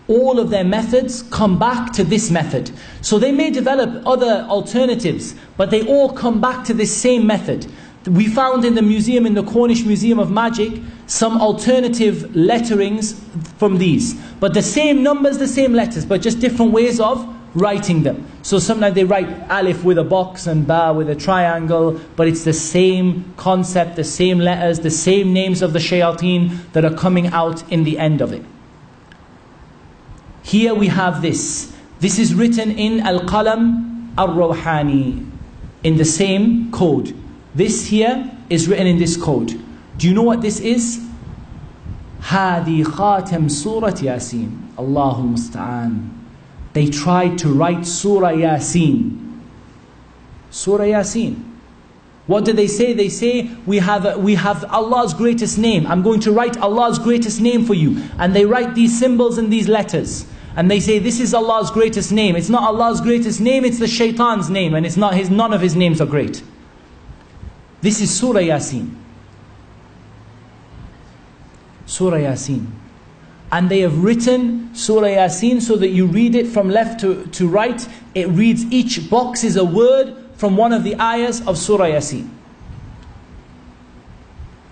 All of their methods come back to this method. So they may develop other alternatives, but they all come back to this same method. We found in the museum, in the Cornish Museum of Magic, some alternative letterings from these. But the same numbers, the same letters, but just different ways of writing them. So sometimes they write alif with a box and ba with a triangle, but it's the same concept, the same letters, the same names of the shayateen that are coming out in the end of it. Here we have this. This is written in Al-Qalam Al-Rawhani, in the same code. This here is written in this code. Do you know what this is? Hadi Khatam Surat Yasin. Allahul Musta'an. They tried to write Surah Yasin. Surah Yasin. What do they say? They say, we have Allah's greatest name. I'm going to write Allah's greatest name for you. And they write these symbols and these letters. And they say, this is Allah's greatest name. It's not Allah's greatest name, it's the shaitan's name. And it's not none of his names are great. This is Surah Yasin. Surah Yasin. And they have written Surah Yasin so that you read it from left to right. It reads, each box is a word from one of the ayahs of Surah Yasin.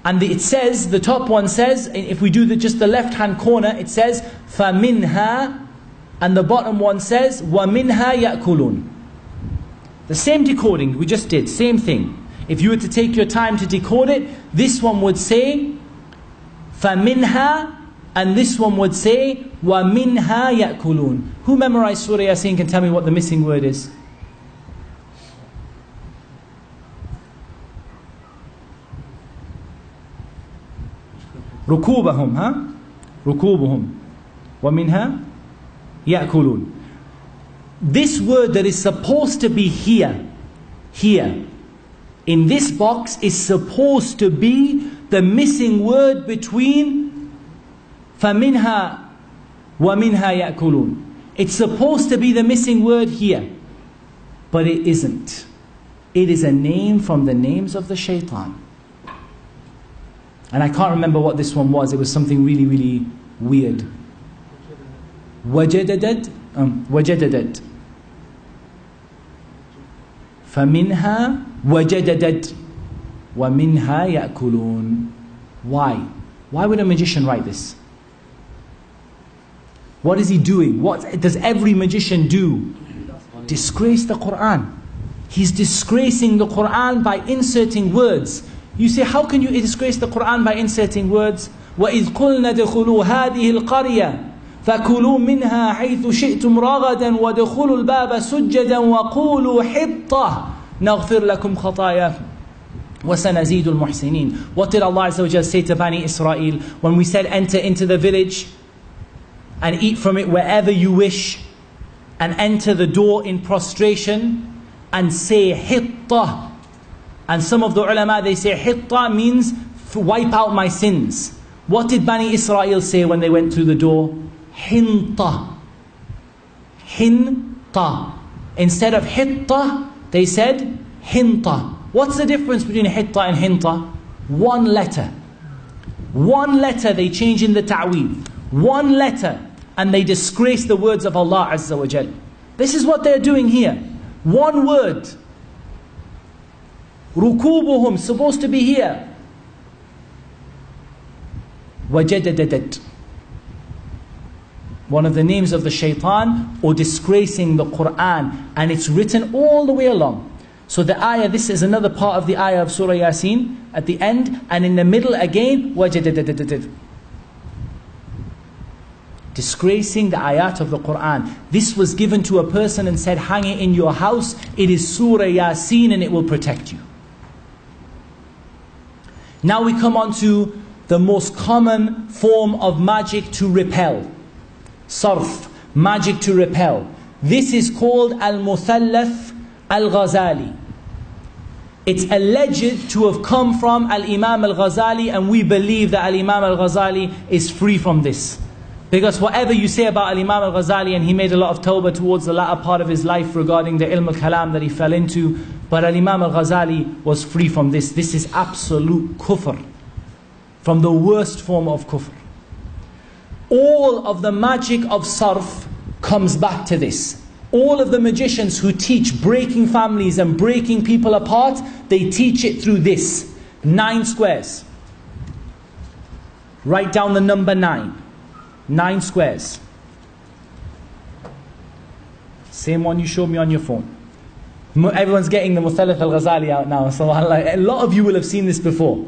And it says, the top one says, if we do just the left hand corner, it says, فَمِنْهَا, and the bottom one says, وَمِنْهَا يَأْكُلُونَ. The same decoding we just did, same thing. If you were to take your time to decode it, this one would say, فَمِنْهَا, and this one would say, وَمِنْهَا يَأْكُلُونَ. Who memorized Surah Yasin can tell me what the missing word is? ركوبهم, huh? ركوبهم ومنها يأكلون. This word that is supposed to be here, in this box, is supposed to be the missing word between فَمِنْهَا وَمِنْهَا يَأْكُلُونَ. It's supposed to be the missing word here, but it isn't. It is a name from the names of the shaitan. And I can't remember what this one was. It was something really, really weird. وَجَدَدَدْ وَجَدَدَدْ فَمِنْهَا وَجَدَدَدْ وَمِنْهَا يَأْكُلُونَ. Why? Why would a magician write this? What is he doing? What does every magician do? Disgrace the Quran. He's disgracing the Quran by inserting words. You say, how can you disgrace the Quran by inserting words? وَإِذْ قُلْنَا دَخُلُوا هَذِهِ الْقَرْيَةِ فَكُلُوا مِنْهَا حَيْثُ شِئْتُمْ رَغَدًا وَدَخُلُوا الْبَابَ سُجَّدًا وَقُولُوا حِطَّةً نَغْفِرْ لَكُمْ خَطَايَاكُمْ وَسَنَزِيدُ الْمُحْسِنِينَ. What did Allah Azza wa Jalla say to Bani Israel when we said, enter into the village and eat from it wherever you wish, and enter the door in prostration and say hitta? And some of the ulama, they say hitta means wipe out my sins. What did Bani Israel say when they went through the door? Hinta. Hinta. Instead of hitta, they said hinta. What's the difference between hitta and hinta? One letter. One letter they change in the ta'weed. One letter, and they disgrace the words of Allah Azza wa Jal. This is what they're doing here. One word. Rukubuhum, supposed to be here. Wajadadadat. One of the names of the shaitan, or disgracing the Quran. And it's written all the way along. So the ayah, this is another part of the ayah of Surah Yasin at the end, and in the middle again, wajadadadat. Disgracing the ayat of the Quran. This was given to a person and said, hang it in your house. It is Surah Yasin and it will protect you. Now we come on to the most common form of magic to repel. Sarf, magic to repel. This is called Al-Muthallath Al-Ghazali. It's alleged to have come from Al-Imam Al-Ghazali, and we believe that Al-Imam Al-Ghazali is free from this. Because whatever you say about Al-Imam Al-Ghazali, and he made a lot of tawbah towards the latter part of his life regarding the ilm al-kalam that he fell into, but Al-Imam Al-Ghazali was free from this. This is absolute kufr, from the worst form of kufr. All of the magic of sarf comes back to this. All of the magicians who teach breaking families and breaking people apart, they teach it through this. 9 squares. Write down the number 9. 9 squares. Same one you showed me on your phone. Everyone's getting the Muthallath al-Ghazali out now. So a lot of you will have seen this before.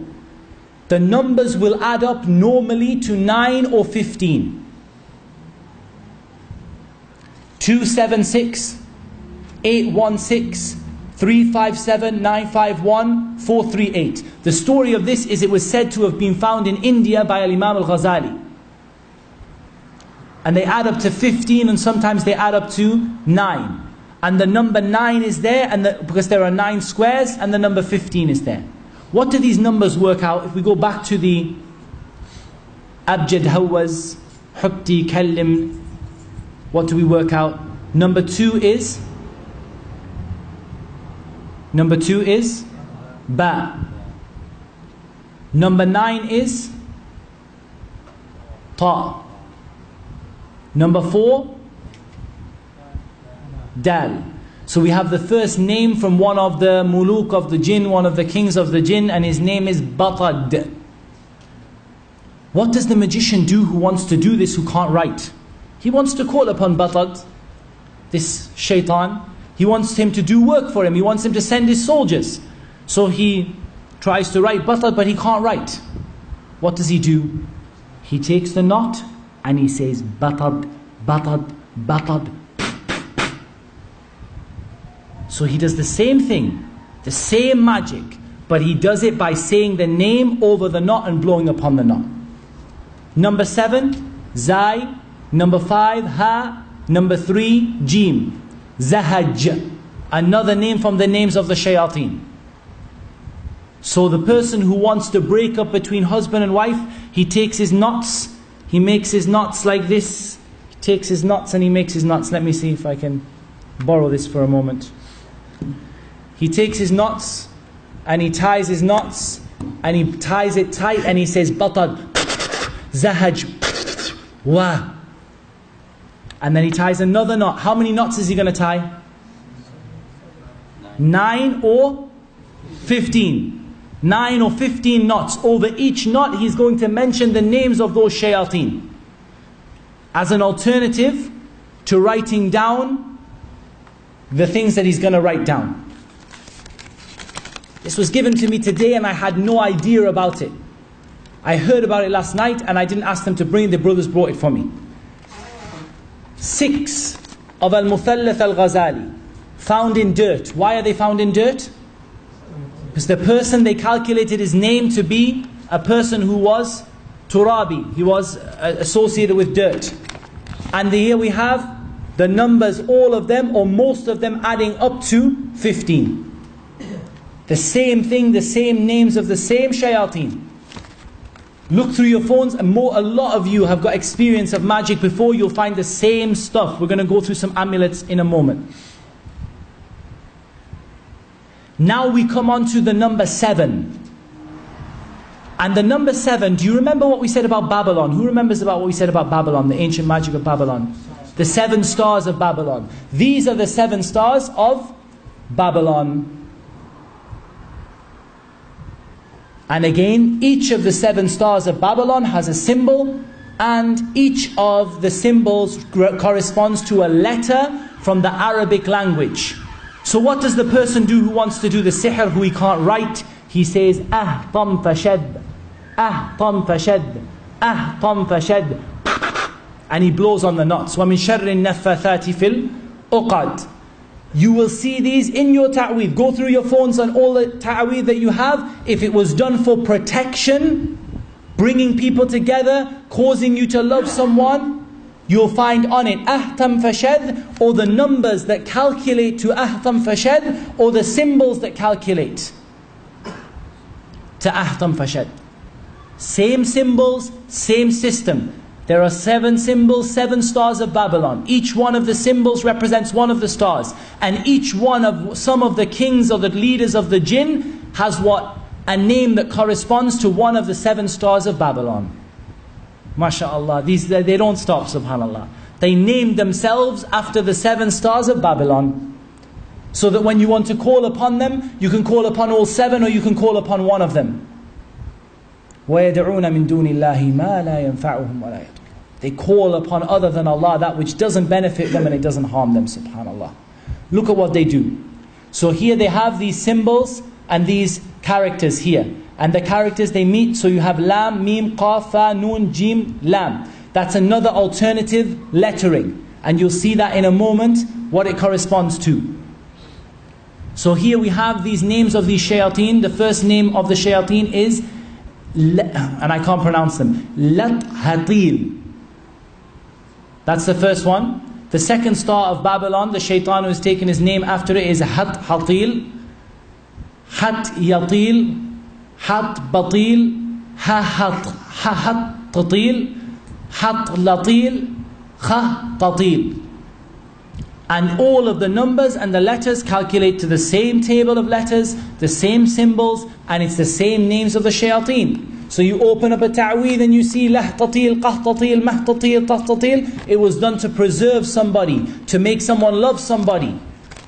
The numbers will add up normally to 9 or 15. 276, 816, 357, 951, 438. The story of this is it was said to have been found in India by Al-Imam Al-Ghazali. And they add up to 15, and sometimes they add up to 9. And the number 9 is there, and because there are 9 squares, and the number 15 is there. What do these numbers work out? If we go back to the Abjad Hawaz, Hubti Kallim, what do we work out? Number 2 is Ba. Number 9 is Ta. Number 4, Dal. So we have the first name from one of the muluk of the jinn, one of the kings of the jinn, and his name is Batad. What does the magician do who wants to do this, who can't write? He wants to call upon Batad, this shaitan. He wants him to do work for him. He wants him to send his soldiers. So he tries to write Batad, but he can't write. What does he do? He takes the knot and he says Batad, Batad, Batad. So he does the same thing, the same magic, but he does it by saying the name over the knot and blowing upon the knot. Number 7, Zai. Number 5, Ha. Number 3, Jim. Zahaj. Another name from the names of the shayateen. So the person who wants to break up between husband and wife, he takes his knots, he makes his knots like this. He takes his knots and he makes his knots. Let me see if I can borrow this for a moment. He takes his knots and he ties his knots and he ties it tight and he says Batad, Zahaj, Wa. And then he ties another knot. How many knots is he going to tie? 9 or 15. 9 or 15 knots. Over each knot he's going to mention the names of those shayateen, as an alternative to writing down the things that he's going to write down. This was given to me today and I had no idea about it. I heard about it last night and I didn't ask them to bring it. The brothers brought it for me. 6 of Al-Muthallath Al-Ghazali, found in dirt. Why are they found in dirt? Because the person, they calculated his name to be a person who was Turabi. He was associated with dirt. And here we have the numbers, all of them or most of them adding up to 15. The same thing, the same names of the same shayateen. Look through your phones and a lot of you have got experience of magic before. You'll find the same stuff. We're going to go through some amulets in a moment. Now we come on to the number 7. And the number 7, do you remember what we said about Babylon? Who remembers about what we said about Babylon, the ancient magic of Babylon? The 7 stars of Babylon. These are the 7 stars of Babylon. And again, each of the 7 stars of Babylon has a symbol, and each of the symbols corresponds to a letter from the Arabic language. So what does the person do who wants to do the sihr, who he can't write? He says, Ahtam fashad, Ahtam fashad, Ahtam fashad. And he blows on the knots. وَمِن شَرِّ النَّفَّثَاتِ فِي الْأُقَدِ. You will see these in your ta'weed. Go through your phones and all the ta'weed that you have. If it was done for protection, bringing people together, causing you to love someone, you'll find on it Ahtam Fashad, or the numbers that calculate to Ahtam Fashad, or the symbols that calculate to Ahtam Fashad. Same symbols, same system. There are 7 symbols, 7 stars of Babylon. Each one of the symbols represents one of the stars. And each one of some of the kings or the leaders of the jinn has what? A name that corresponds to one of the 7 stars of Babylon. MashaAllah. They don't stop, subhanAllah. They named themselves after the 7 stars of Babylon. So that when you want to call upon them, you can call upon all 7 or you can call upon one of them. وَيَدْعُونَ مِن دُونِ اللَّهِ مَا لَا يَنْفَعُهُمْ وَلَا يَضُرُّهُمْ. They call upon other than Allah that which doesn't benefit them and it doesn't harm them, subhanAllah. Look at what they do. So here they have these symbols and these characters here. And the characters they meet, so you have Lam, Mim, Qaf, Fa, Nun, Jim, Lam. That's another alternative lettering. And you'll see that in a moment, what it corresponds to. So here we have these names of these shayateen. The first name of the shayateen is, and I can't pronounce them, Lat Hatil. That's the first one. The second star of Babylon, the shaitan who has taken his name after it, is Hat Hatil, Hat Yatil, Hat Batil, Ha Hat Tatil, Hat Latil, Kha Tatil. And all of the numbers and the letters calculate to the same table of letters, the same symbols, and it's the same names of the shayateen. So you open up a ta'weed and you see Lahtatil, Qahtatil, Mahtatil, Tahtatil. It was done to preserve somebody, to make someone love somebody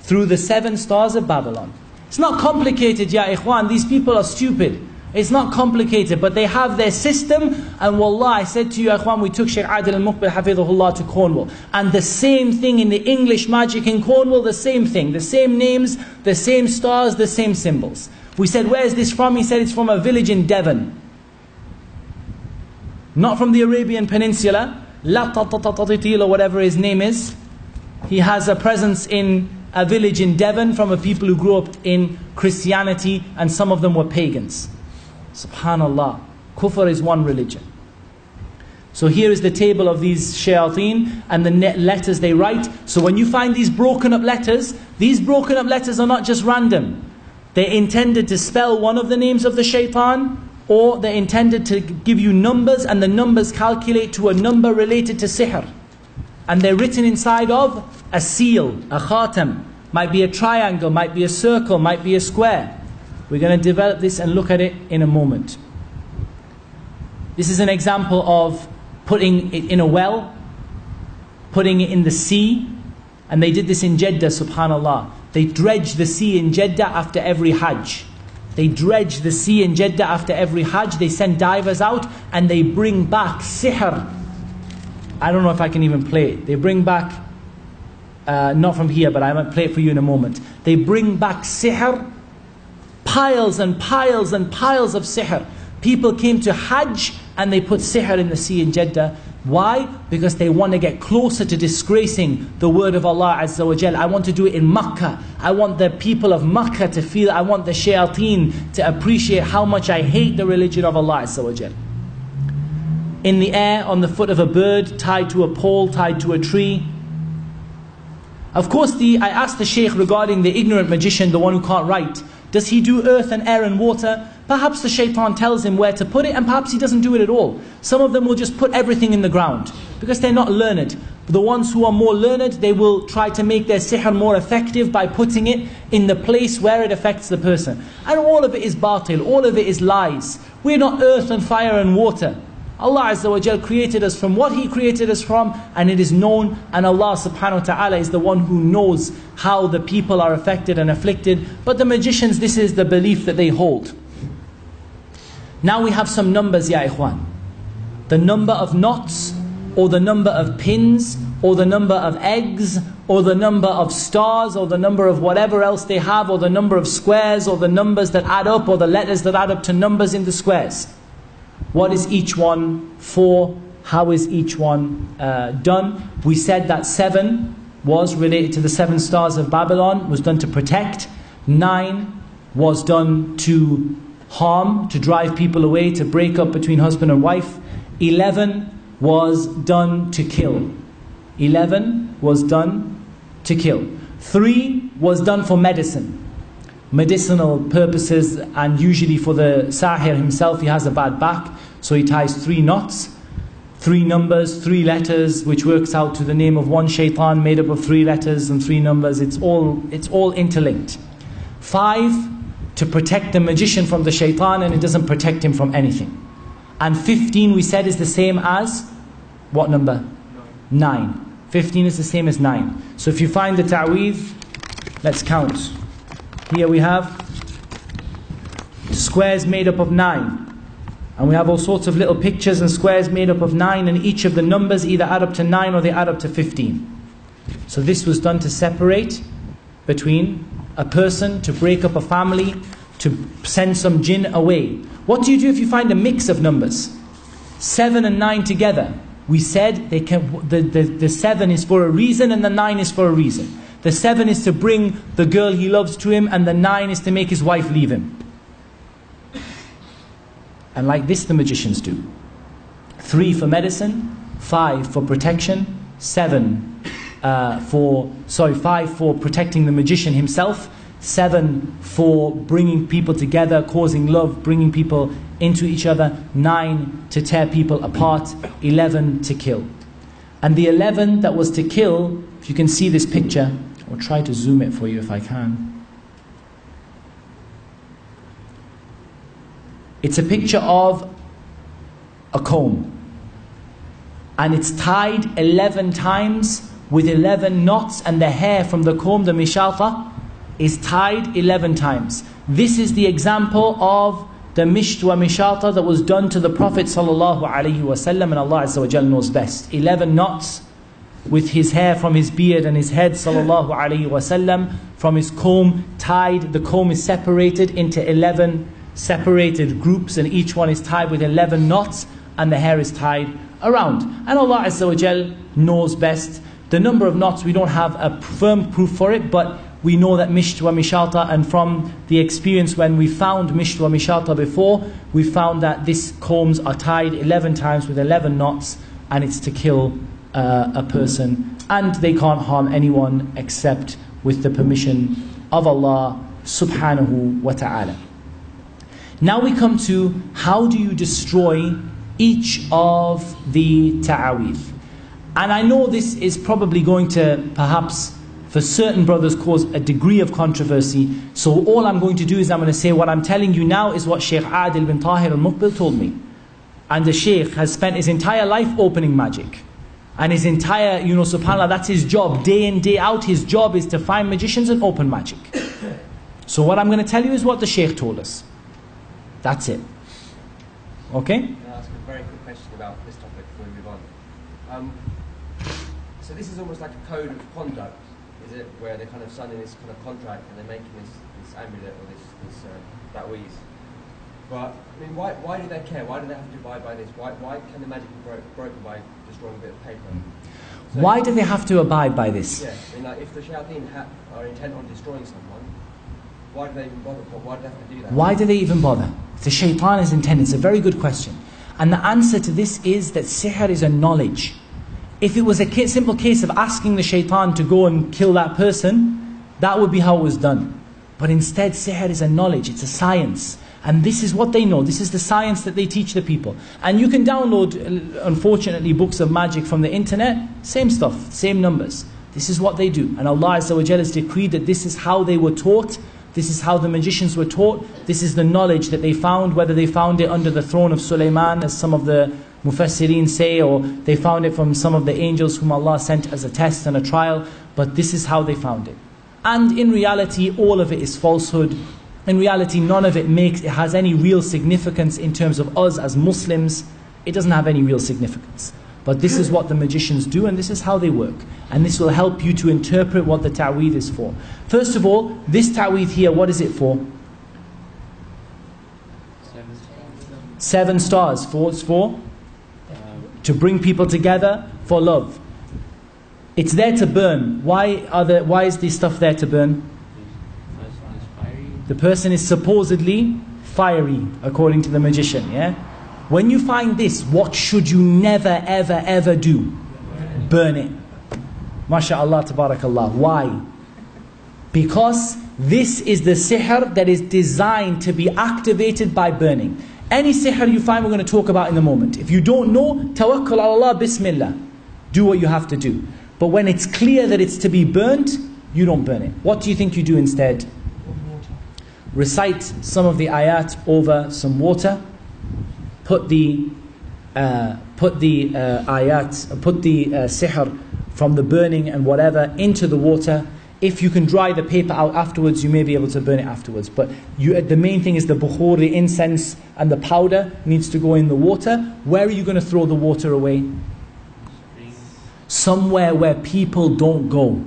through the 7 stars of Babylon. It's not complicated, ya ikhwan. These people are stupid. It's not complicated, but they have their system. And wallah, I said to you, ikhwan, we took Shaykh Adil al-Muqbil Hafidhullah to Cornwall. And the same thing in the English magic in Cornwall, the same thing. The same names, the same stars, the same symbols. We said, where is this from? He said, it's from a village in Devon. Not from the Arabian Peninsula. Latatatil or whatever his name is. He has a presence in a village in Devon from a people who grew up in Christianity, and some of them were pagans. Subhanallah. Kufr is one religion. So here is the table of these shayateen and the letters they write. So when you find these broken up letters are not just random. They're intended to spell one of the names of the shaitan, or they're intended to give you numbers, and the numbers calculate to a number related to sihr. And they're written inside of a seal, a khatam. Might be a triangle, might be a circle, might be a square. We're going to develop this and look at it in a moment. This is an example of putting it in a well, putting it in the sea. And they did this in Jeddah, subhanallah. They dredge the sea in Jeddah after every Hajj. They dredge the sea in Jeddah after every Hajj. They send divers out and they bring back sihr. I don't know if I can even play it. They bring back, not from here, but I might play it for you in a moment. They bring back sihr, piles and piles and piles of sihr. People came to Hajj and they put sihr in the sea in Jeddah. Why? Because they want to get closer to disgracing the word of Allah Azza wa Jal. I want to do it in Makkah. I want the people of Makkah to feel, I want the shayateen to appreciate how much I hate the religion of Allah Azza wa Jal. In the air, on the foot of a bird, tied to a pole, tied to a tree. Of course, I asked the Shaykh regarding the ignorant magician, the one who can't write. Does he do earth and air and water? Perhaps the shaitan tells him where to put it, and perhaps he doesn't do it at all. Some of them will just put everything in the ground because they're not learned. The ones who are more learned, they will try to make their sihr more effective by putting it in the place where it affects the person. And all of it is batil, all of it is lies. We're not earth and fire and water. Allah Azza wa Jal created us from what He created us from, and it is known, and Allah subhanahu wa ta'ala is the one who knows how the people are affected and afflicted. But the magicians, this is the belief that they hold. Now we have some numbers, ya ikhwan. The number of knots, or the number of pins, or the number of eggs, or the number of stars, or the number of whatever else they have, or the number of squares, or the numbers that add up, or the letters that add up to numbers in the squares. What is each one for? How is each one done? We said that 7 was related to the 7 stars of Babylon, was done to protect. 9 was done to harm, to drive people away, to break up between husband and wife. 11 was done to kill. 11 was done to kill. 3 was done for medicine. Medicinal purposes, and usually for the sahir himself, he has a bad back, so he ties 3 knots, 3 numbers, 3 letters, which works out to the name of one shaitan made up of 3 letters and 3 numbers. It's all interlinked. 5 to protect the magician from the shaitan, and it doesn't protect him from anything. And 15 we said is the same as what number? 9. 15 is the same as 9. So if you find the ta'weez, let's count. Here we have squares made up of 9. And we have all sorts of little pictures and squares made up of 9, and each of the numbers either add up to 9 or they add up to 15. So this was done to separate between a person, to break up a family, to send some jinn away. What do you do if you find a mix of numbers? 7 and 9 together. We said the 7 is for a reason and the 9 is for a reason. The 7 is to bring the girl he loves to him, and the 9 is to make his wife leave him. And like this the magicians do. 3 for medicine, 5 for protection, 5 for protecting the magician himself, 7 for bringing people together, causing love, bringing people into each other, 9 to tear people apart, 11 to kill. And the 11 that was to kill, if you can see this picture, I'll try to zoom it for you if I can. It's a picture of a comb, and it's tied 11 times with 11 knots, and the hair from the comb, the mishata, is tied 11 times. This is the example of the misht wa mishata that was done to the Prophet sallallahu alaihi wasallam, and Allah Azza wa Jalla knows best. 11 knots with his hair from his beard and his head sallallahu alaihi wasallam, from his comb tied. The comb is separated into 11 separated groups, and each one is tied with 11 knots, and the hair is tied around. And Allah Azza wa Jal knows best. The number of knots, we don't have a firm proof for it, but we know that misht wa mishata, and from the experience when we found misht wa mishata before, we found that these combs are tied 11 times with 11 knots, and it's to kill a person, and they can't harm anyone except with the permission of Allah subhanahu wa ta'ala. Now we come to how do you destroy each of the ta'awith. And I know this is probably going to perhaps for certain brothers cause a degree of controversy, so all I'm going to do is I'm going to say what I'm telling you now is what Shaykh Adil bin Tahir al-Muqbil told me. And the Shaykh has spent his entire life opening magic. And his entire, subhanAllah, that's his job. Day in, day out, his job is to find magicians and open magic. So what I'm going to tell you is what the Shaykh told us. That's it. Okay? Can I ask a very quick question about this topic before we move on? So this is almost like a code of conduct, is it? Where they're kind of signing this kind of contract and they're making this amulet or this ta'weez. But, I mean, why do they care? Why do they have to abide by this? Why can the magic be broken by destroying a bit of paper? So why do they have to abide by this? Yeah, I mean, like, if the shayateen are intent on destroying someone, why do they even bother? Why do they have to do that? Why do they even bother? If the shaitan is intent, it's a very good question. And the answer to this is that sihr is a knowledge. If it was a simple case of asking the shaitan to go and kill that person, that would be how it was done. But instead, sihr is a knowledge, it's a science. And this is what they know. This is the science that they teach the people. And you can download, unfortunately, books of magic from the internet. Same stuff, same numbers. This is what they do. And Allah Azza wa Jalla has decreed that this is how they were taught. This is how the magicians were taught. This is the knowledge that they found, whether they found it under the throne of Sulaiman, as some of the Mufassirin say, or they found it from some of the angels whom Allah sent as a test and a trial. But this is how they found it. And in reality, all of it is falsehood. In reality, none of it has any real significance in terms of us as Muslims. It doesn't have any real significance. But this is what the magicians do, and this is how they work. And this will help you to interpret what the ta'weed is for. First of all, this ta'weed here, what is it for? 7 stars. It's for? To bring people together for love. It's there to burn. Why is this stuff there to burn? The person is supposedly fiery, according to the magician, yeah? When you find this, what should you never, ever, ever do? Burn it. MashaAllah, tabarakallah. Why? Because this is the sihr that is designed to be activated by burning. Any sihr you find, we're going to talk about in a moment. If you don't know, tawakkul ala Allah, bismillah. Do what you have to do. But when it's clear that it's to be burnt, you don't burn it. What do you think you do instead? Recite some of the ayat over some water. Put the sihr from the burning and whatever into the water. If you can dry the paper out afterwards, you may be able to burn it afterwards. But the main thing is the bukhur, the incense and the powder needs to go in the water. Where are you going to throw the water away? Somewhere where people don't go.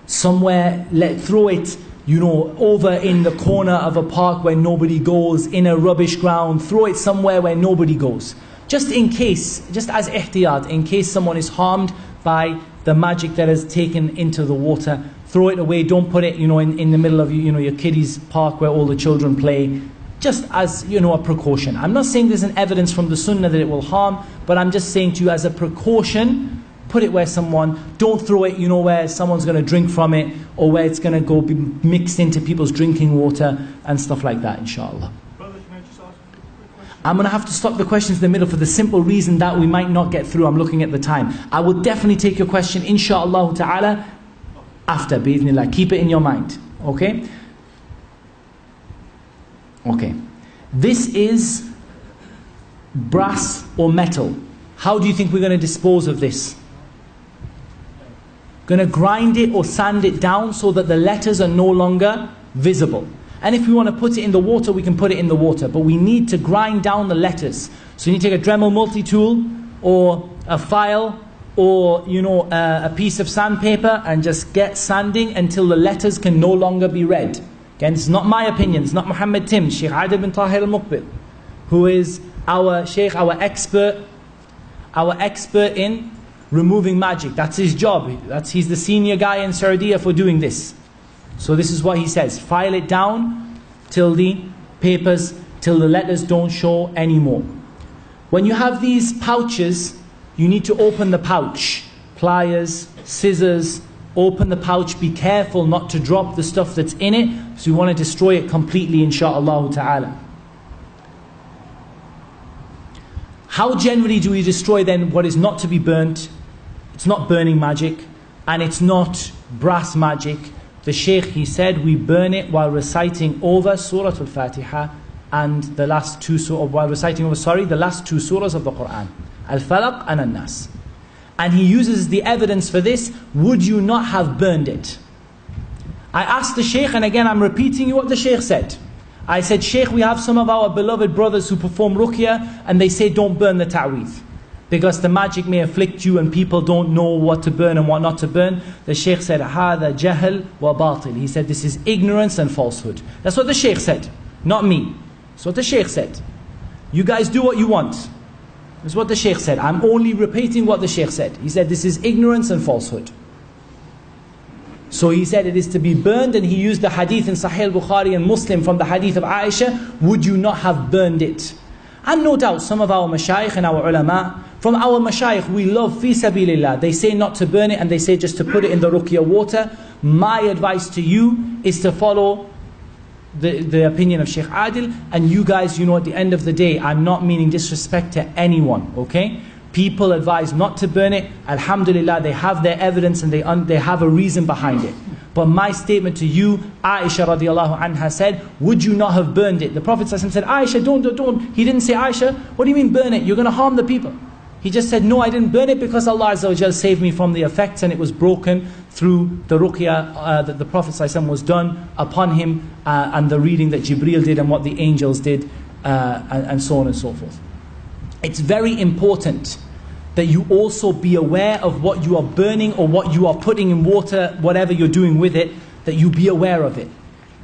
Somewhere, throw it, over in the corner of a park where nobody goes, in a rubbish ground. Throw it somewhere where nobody goes. Just in case, just as ihtiyat, in case someone is harmed by the magic that is taken into the water. Throw it away. Don't put it, in the middle of your kiddies' park where all the children play. Just as, a precaution. I'm not saying there's an evidence from the sunnah that it will harm, but I'm just saying to you as a precaution, put it where don't throw it, where someone's going to drink from it, or where it's going to go be mixed into people's drinking water and stuff like that, inshallah. Brother, can I just ask a quick question? I'm going to have to stop the questions in the middle for the simple reason that we might not get through. I'm looking at the time. I will definitely take your question, inshallah ta'ala, after, bi'idhnillah. Keep it in your mind, okay? Okay. This is brass or metal. How do you think we're going to dispose of this? Going to grind it or sand it down so that the letters are no longer visible. And if we want to put it in the water, we can put it in the water. But we need to grind down the letters. So you need to take a Dremel multi-tool or a file or a piece of sandpaper and just get sanding until the letters can no longer be read. Again, this is not my opinion. It's not Muhammad Tim, Shaykh Adil bin Tahir al-Muqbil, who is our Shaykh, our expert in removing magic. That's his job. He's the senior guy in Saudi for doing this. So this is what he says: file it down till the papers, till the letters don't show anymore. When you have these pouches, you need to open the pouch. Pliers, scissors, open the pouch. Be careful not to drop the stuff that's in it. So you want to destroy it completely, insha'Allah ta'ala. How generally do we destroy then what is not to be burnt? It's not burning magic, and it's not brass magic. The Shaykh, he said, we burn it while reciting over Surah Al-Fatiha and the last two the last two surahs of the Quran, Al-Falaq and An-Nas. And he uses the evidence for this: would you not have burned it? I asked the Shaykh, and again I'm repeating you what the Shaykh said. I said, Shaykh, we have some of our beloved brothers who perform Ruqya, and they say don't burn the ta'weez, because the magic may afflict you and people don't know what to burn and what not to burn. The Shaykh said, هَذَا جَهَل وَبَاطِل. He said, this is ignorance and falsehood. That's what the Shaykh said, not me. That's what the Shaykh said. You guys do what you want. That's what the Shaykh said. I'm only repeating what the Shaykh said. He said, this is ignorance and falsehood. So he said it is to be burned, and he used the hadith in Sahih Bukhari and Muslim from the hadith of Aisha, would you not have burned it? And no doubt some of our mashayikh and our ulama, from our mashayikh we love fi sabilillah, they say not to burn it, and they say just to put it in the Ruqya water. My advice to you is to follow the opinion of Sheikh Adil. And you guys, you know, at the end of the day, I'm not meaning disrespect to anyone, okay? People advise not to burn it. Alhamdulillah, they have their evidence and they have a reason behind it. But my statement to you, Aisha radiallahu anha said, would you not have burned it? The Prophet said, Aisha, don't. He didn't say, Aisha, what do you mean burn it? You're going to harm the people. He just said, no, I didn't burn it because Allah Azza wa Jal saved me from the effects, and it was broken through the Ruqya that the Prophet was done upon him, and the reading that Jibreel did and what the angels did, and so on and so forth. It's very important that you also be aware of what you are burning or what you are putting in water, whatever you're doing with it, that you be aware of it.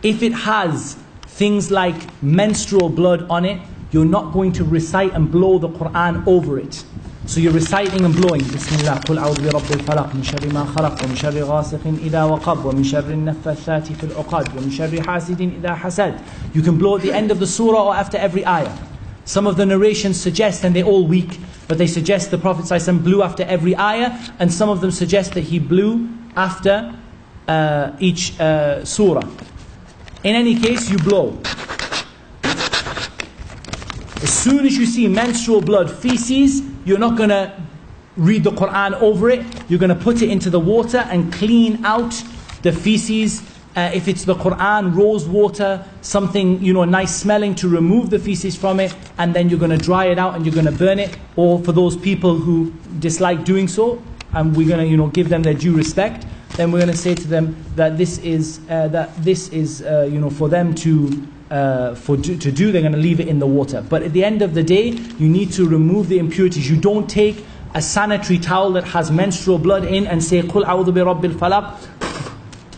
If it has things like menstrual blood on it, you're not going to recite and blow the Quran over it. So you're reciting and blowing. Bismillah, قُلْ أَعُوذُ بِرَبِّ الْفَلَقِ مِنْ شَرِّ مَا خَلَقَ وَمِنْ شَرِّ غَاسِقٍ إِذَا وَقَبَ وَمِنْ شَرِّ النَّفَّاثَاتِ فِي الْعُقَدِ وَمِنْ شَرِّ حَاسِدٍ إِذَا حَسَدَ. You can blow at the end of the surah or after every ayah. Some of the narrations suggest, and they're all weak, but they suggest the Prophet ﷺ blew after every ayah, and some of them suggest that he blew after each surah. In any case, you blow. As soon as you see menstrual blood, feces, you're not going to read the Quran over it. You're going to put it into the water and clean out the feces. If it's the Quran, rose water, something nice smelling, to remove the feces from it, and then you're going to dry it out and you're going to burn it. Or for those people who dislike doing so, and we're going to give them their due respect, then we're going to say to them that this is for them to do. They're going to leave it in the water. But at the end of the day, you need to remove the impurities. You don't take a sanitary towel that has menstrual blood in and say قُلْ أَعُوذُ بِرَبِّ الْفَلَقِ.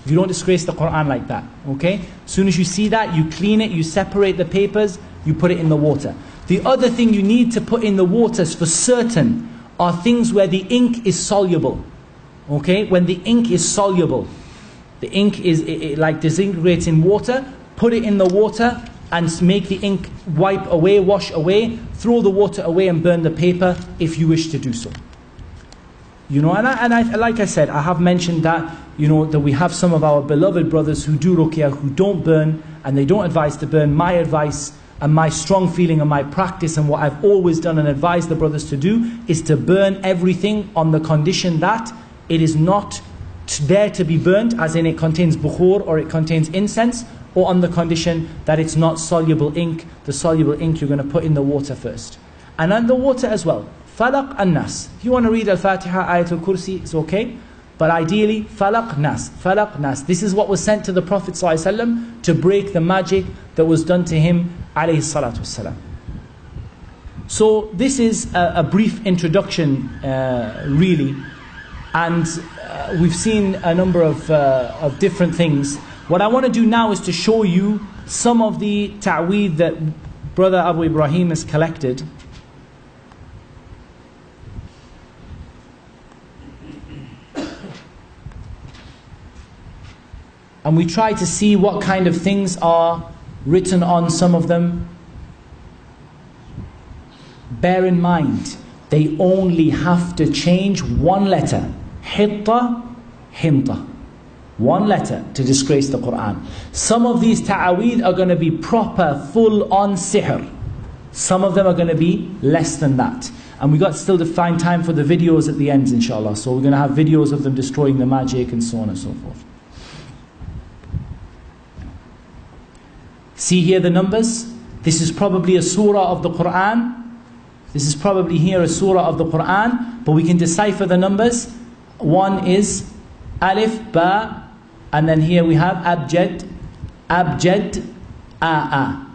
You don't disgrace the Quran like that, okay? As soon as you see that, you clean it, you separate the papers, you put it in the water. The other thing you need to put in the waters for certain are things where the ink is soluble, okay? When the ink is soluble, the ink it like disintegrates in water, put it in the water and make the ink wipe away, wash away, throw the water away and burn the paper if you wish to do so. And I, like I said, I have mentioned that, that we have some of our beloved brothers who do Ruqya, who don't burn, and they don't advise to burn. My advice and my strong feeling and my practice and what I've always done and advised the brothers to do is to burn everything on the condition that it is not there to be burnt, as in it contains bukhur or it contains incense, or on the condition that it's not soluble ink. The soluble ink you're going to put in the water first. And then the water as well. Falaq and Nas. If you want to read Al-Fatiha, Ayatul Kursi, it's okay. But ideally, Falaq, Nas. Falaq, Nas. This is what was sent to the Prophet ﷺ to break the magic that was done to him, alayhi salatu wassalam. So this is a brief introduction, really. And we've seen a number of different things. What I want to do now is to show you some of the ta'weed that Brother Abu Ibrahim has collected. and we try to see what kind of things are written on some of them. Bear in mind, they only have to change one letter. Hitta, himta. One letter to disgrace the Qur'an. Some of these ta'aweed are going to be proper, full-on sihr. Some of them are going to be less than that. And we got still to find time for the videos at the end, inshallah. So we're going to have videos of them destroying the magic and so on and so forth. See here the numbers? This is probably a surah of the Qur'an. This is probably here a surah of the Qur'an. But we can decipher the numbers. One is alif, ba, and then here we have abjad, abjad, a.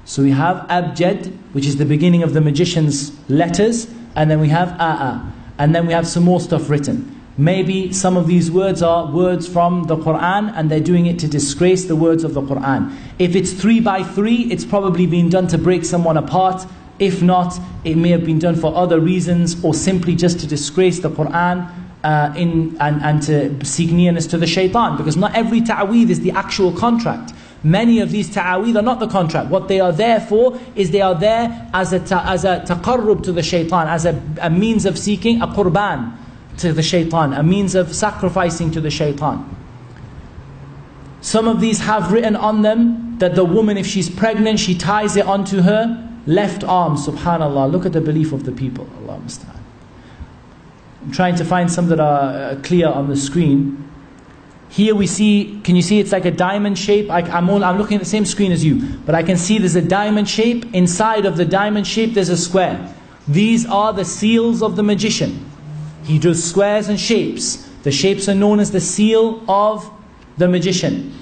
So we have abjad, which is the beginning of the magician's letters, and then we have a. And then we have some more stuff written. Maybe some of these words are words from the Qur'an, and they're doing it to disgrace the words of the Qur'an. If it's 3 by 3, it's probably been done to break someone apart. If not, it may have been done for other reasons, or simply just to disgrace the Qur'an, and to seek nearness to the shaitan. Because not every ta'weed is the actual contract. Many of these ta'aweed are not the contract. What they are there for is they are there as a taqarrub to the shaitan, as a means of seeking a qurban to the shaitan, a means of sacrificing to the shaitan. Some of these have written on them that the woman, if she's pregnant, she ties it onto her left arm. Subhanallah, look at the belief of the people. Allah musta'an. I'm trying to find some that are clear on the screen. Here we see, can you see it's like a diamond shape? I'm looking at the same screen as you, but I can see there's a diamond shape. Inside of the diamond shape there's a square. These are the seals of the magician. He does squares and shapes. The shapes are known as the seal of the magician.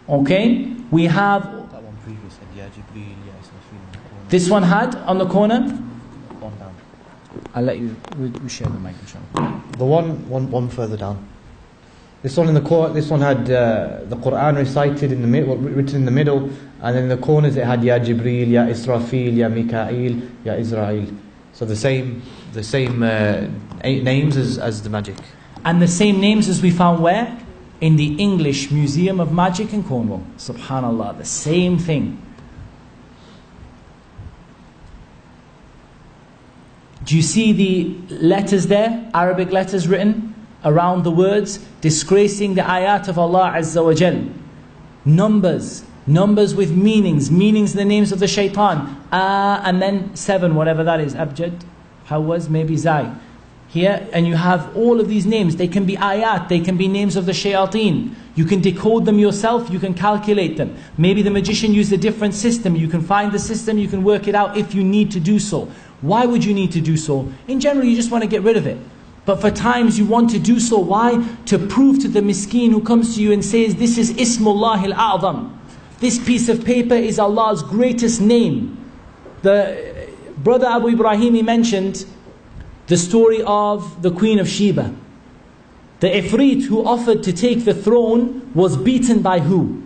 Okay? We have... That one previous had Ya Jibreel, Ya Israfil. This one had on the corner? One down. I'll let you, we share the mic, inshallah. The one further down. This one in the corner, this one had the Quran recited in the middle, written in the middle, and then in the corners it had Ya Jibreel, Ya Israfil, Ya Mikail, Ya Israel. So the same names as the magic. And the same names as we found where? In the English Museum of Magic in Cornwall. Subhanallah, the same thing. Do you see the letters there? Arabic letters written around the words, disgracing the ayat of Allah Azza wa Jal. Numbers with meanings the names of the shaitan. And then 7, whatever that is, abjad, hawaz, maybe zai. Here, and you have all of these names. They can be ayat, they can be names of the shayateen. You can decode them yourself, you can calculate them. Maybe the magician used a different system. You can find the system, you can work it out if you need to do so. Why would you need to do so? In general, you just want to get rid of it. But for times you want to do so. Why? To prove to the miskeen who comes to you and says, this is Ismullah al-A'zam. This piece of paper is Allah's greatest name. The brother Abu Ibrahim, he mentioned the story of the Queen of Sheba. The Ifrit who offered to take the throne was beaten by who?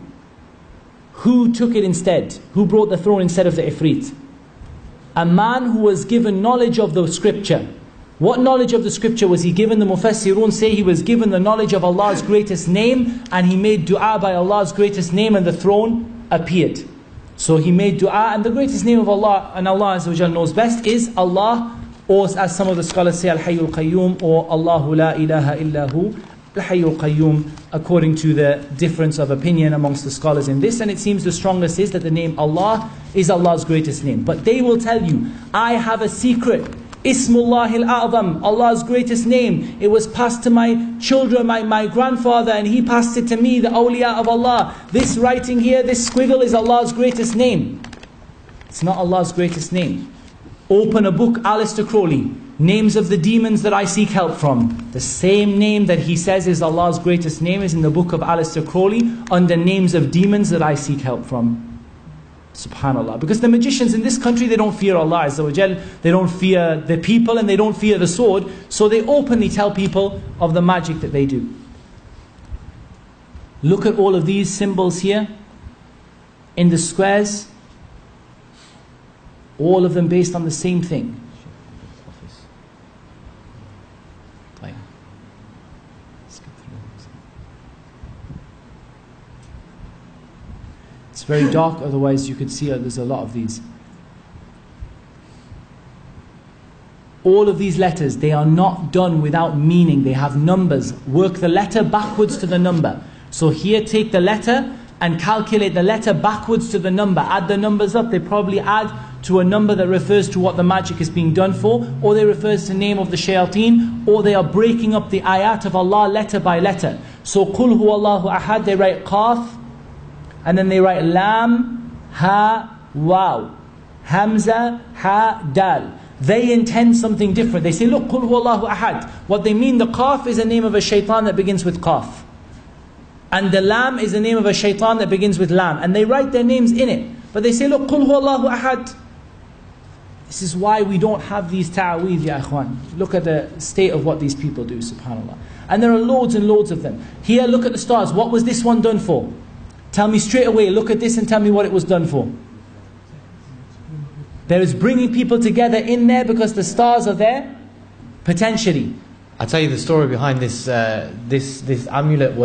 Who took it instead? Who brought the throne instead of the Ifrit? A man who was given knowledge of the scripture. What knowledge of the scripture was he given? The Mufassirun say he was given the knowledge of Allah's greatest name, and he made dua by Allah's greatest name, and the throne appeared. So he made dua, and the greatest name of Allah, and Allah Azza wa Jal knows best, is Allah, or as some of the scholars say, Al-Hayyul Qayyum, or Allahu la ilaha illahu, Al-Hayyul Qayyum, according to the difference of opinion amongst the scholars in this. And it seems the strongest is that the name Allah is Allah's greatest name. But they will tell you, I have a secret. Ismullah al-A'zam, Allah's greatest name. It was passed to my children, my grandfather, and he passed it to me, the awliya of Allah. This writing here, this squiggle is Allah's greatest name. It's not Allah's greatest name. Open a book, Aleister Crowley, names of the demons that I seek help from. The same name that he says is Allah's greatest name is in the book of Aleister Crowley under names of demons that I seek help from. Subhanallah. Because the magicians in this country, they don't fear Allah Azza wa Jal, they don't fear the people, and they don't fear the sword, so they openly tell people of the magic that they do. Look at all of these symbols here in the squares, all of them based on the same thing. very dark, otherwise you could see there's a lot of these. All of these letters, they are not done without meaning. They have numbers. Work the letter backwards to the number. So here, take the letter and calculate the letter backwards to the number. Add the numbers up. They probably add to a number that refers to what the magic is being done for, or they refers to the name of the shayateen, or they are breaking up the ayat of Allah letter by letter. So Qul huwallahu ahad, they write qaf, and then they write lam, ha, waw, hamza, ha, dal. They intend something different. They say, look, Qul huwallahu ahad. What they mean, the qaf is the name of a shaitan that begins with qaf. And the lam is the name of a shaitan that begins with lam. And they write their names in it. But they say, look, Qul huwallahu ahad. This is why we don't have these ta'aweez, ya ikhwan. Look at the state of what these people do, subhanAllah. And there are loads and loads of them. Here, look at the stars. What was this one done for? Tell me straight away. Look at this and tell me what it was done for. There is bringing people together in there because the stars are there, potentially. I'll tell you the story behind this. This amulet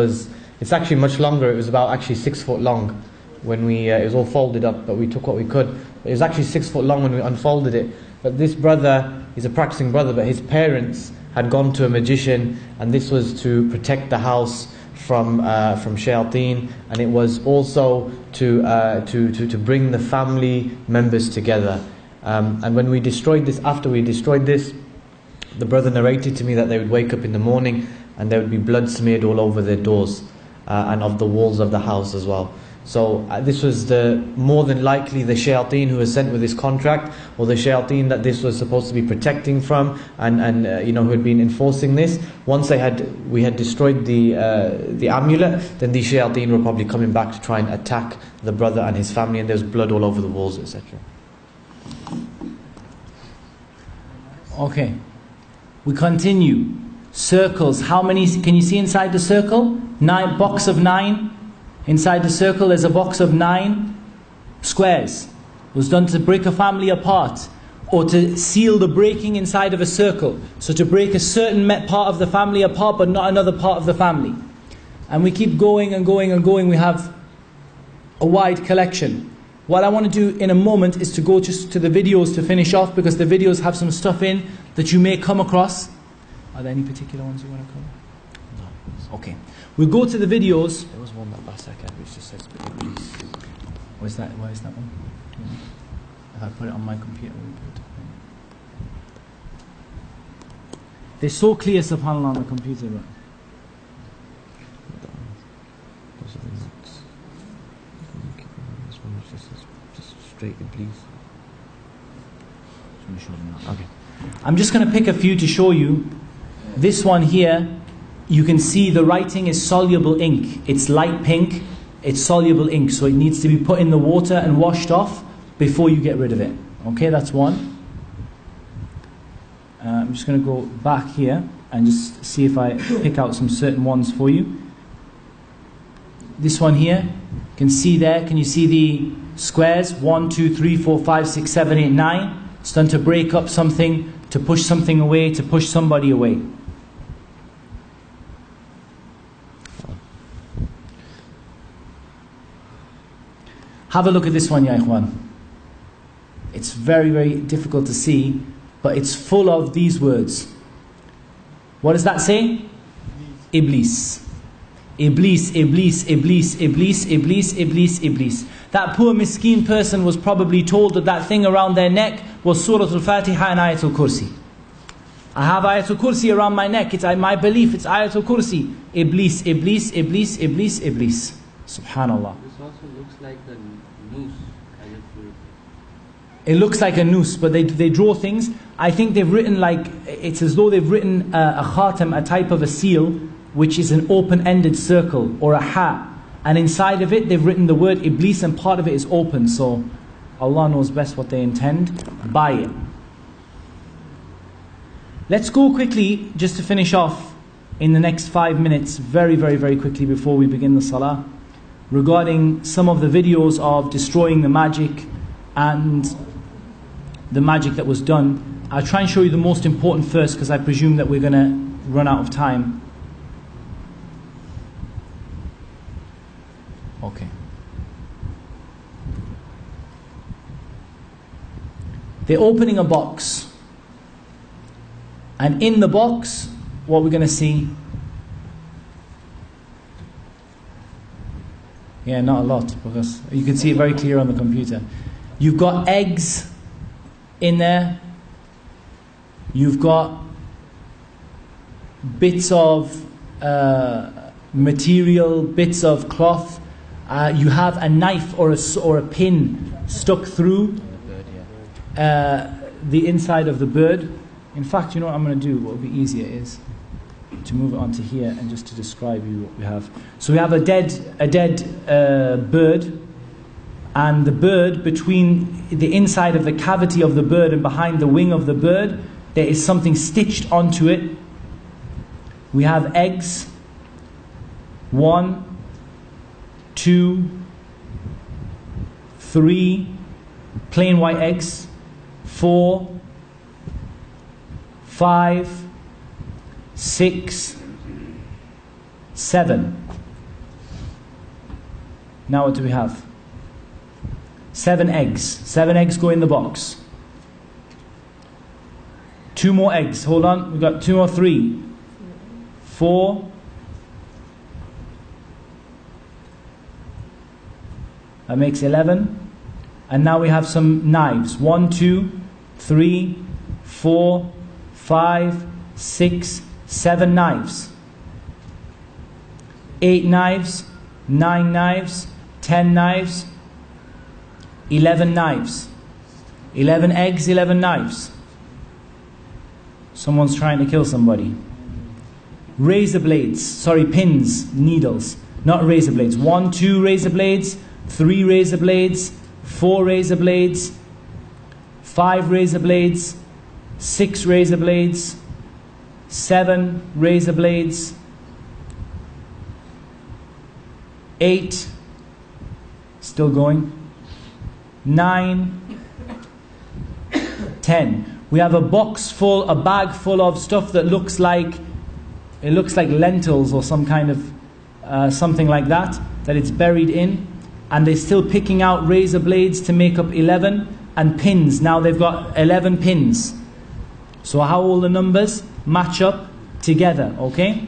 it's actually much longer. It was about actually 6 foot long when it was all folded up, but we took what we could. It was actually 6 foot long when we unfolded it. But this brother, he's a practicing brother, but his parents had gone to a magician, and this was to protect the house from shayateen, and it was also to bring the family members together. And when we destroyed this, after we destroyed this, the brother narrated to me that they would wake up in the morning and there would be blood smeared all over their doors and of the walls of the house as well. So this was more than likely the shayateen who was sent with this contract, or the shayateen that this was supposed to be protecting from, and who had been enforcing this. Once we had destroyed the amulet, then the shayateen were probably coming back to try and attack the brother and his family, and there was blood all over the walls, etc. Okay, we continue. Circles. How many can you see inside the circle? 9, box of 9. Inside the circle there's a box of 9 squares. It was done to break a family apart, or to seal the breaking inside of a circle. So to break a certain part of the family apart, but not another part of the family. And we keep going and going and going. We have a wide collection. What I want to do in a moment is to go just to the videos to finish off, because the videos have some stuff in that you may come across. Are there any particular ones you want to cover? No. Okay. We'll go to the videos. There was one that last second which just says please. Where's that? Where is that one? If I put it on my computer, we'll put it. They're so clear, subhanAllah, on the computer. Right? This one which just says just straight in, please. Okay. I'm just going to pick a few to show you. This one here, you can see the writing is soluble ink. It's light pink, it's soluble ink, so it needs to be put in the water and washed off before you get rid of it. Okay, that's one. I'm just going to go back here and just see if I pick out some certain ones for you. This one here, you can see there, can you see the squares? 1, 2, 3, 4, 5, 6, 7, 8, 9. It's done to break up something, to push something away, to push somebody away. Have a look at this one, ya ikhwan. It's very, very difficult to see, but it's full of these words. What does that say? Iblis. Iblis, Iblis, Iblis, Iblis, Iblis, Iblis, Iblis. That poor miskeen person was probably told that that thing around their neck was Surah Al-Fatiha and Ayatul Kursi. I have Ayatul Kursi around my neck. It's my belief, it's Ayatul Kursi. Iblis, Iblis, Iblis, Iblis, Iblis. Subhanallah. This also looks like a noose kind of fruit. It looks like a noose, but they draw things. I think they've written it's as though they've written a khatam, a type of a seal, which is an open-ended circle, or a ha. And inside of it, they've written the word Iblis, and part of it is open. So Allah knows best what they intend by it. Let's go quickly, just to finish off in the next 5 minutes, very, very, very quickly before we begin the salah, regarding some of the videos of destroying the magic and the magic that was done. I'll try and show you the most important first, because I presume that we're going to run out of time. Okay. They're opening a box. And in the box, what we're going to see? Yeah, not a lot, because you can see it very clear on the computer. You've got eggs in there. You've got bits of material, bits of cloth. You have a knife or a pin stuck through the inside of the bird. In fact, you know what I'm going to do? What would be easier is to move it onto here and just to describe you what we have. So we have a dead bird, and the bird, between the inside of the cavity of the bird and behind the wing of the bird, there is something stitched onto it. We have eggs. 1, 2, 3 plain white eggs. 4, 5, 6, 7. Now what do we have? 7 eggs. 7 eggs go in the box. 2 more eggs. Hold on. We've got 2 or 3. 4. That makes 11. And now we have some knives. 1, 2, 3, 4, 5, 6, 7 knives. 8 knives, 9 knives, 10 knives, 11 knives. 11 eggs, 11 knives. Someone's trying to kill somebody. Razor blades, pins, needles, not razor blades. 1, 2 razor blades, 3 razor blades, 4 razor blades, 5 razor blades, 6 razor blades, 7 razor blades, 8, still going, 9, 10. We have a bag full of stuff that looks like lentils or some kind of something like that it's buried in, and they're still picking out razor blades to make up 11, and pins. Now they've got 11 pins. So how all the numbers match up together, okay?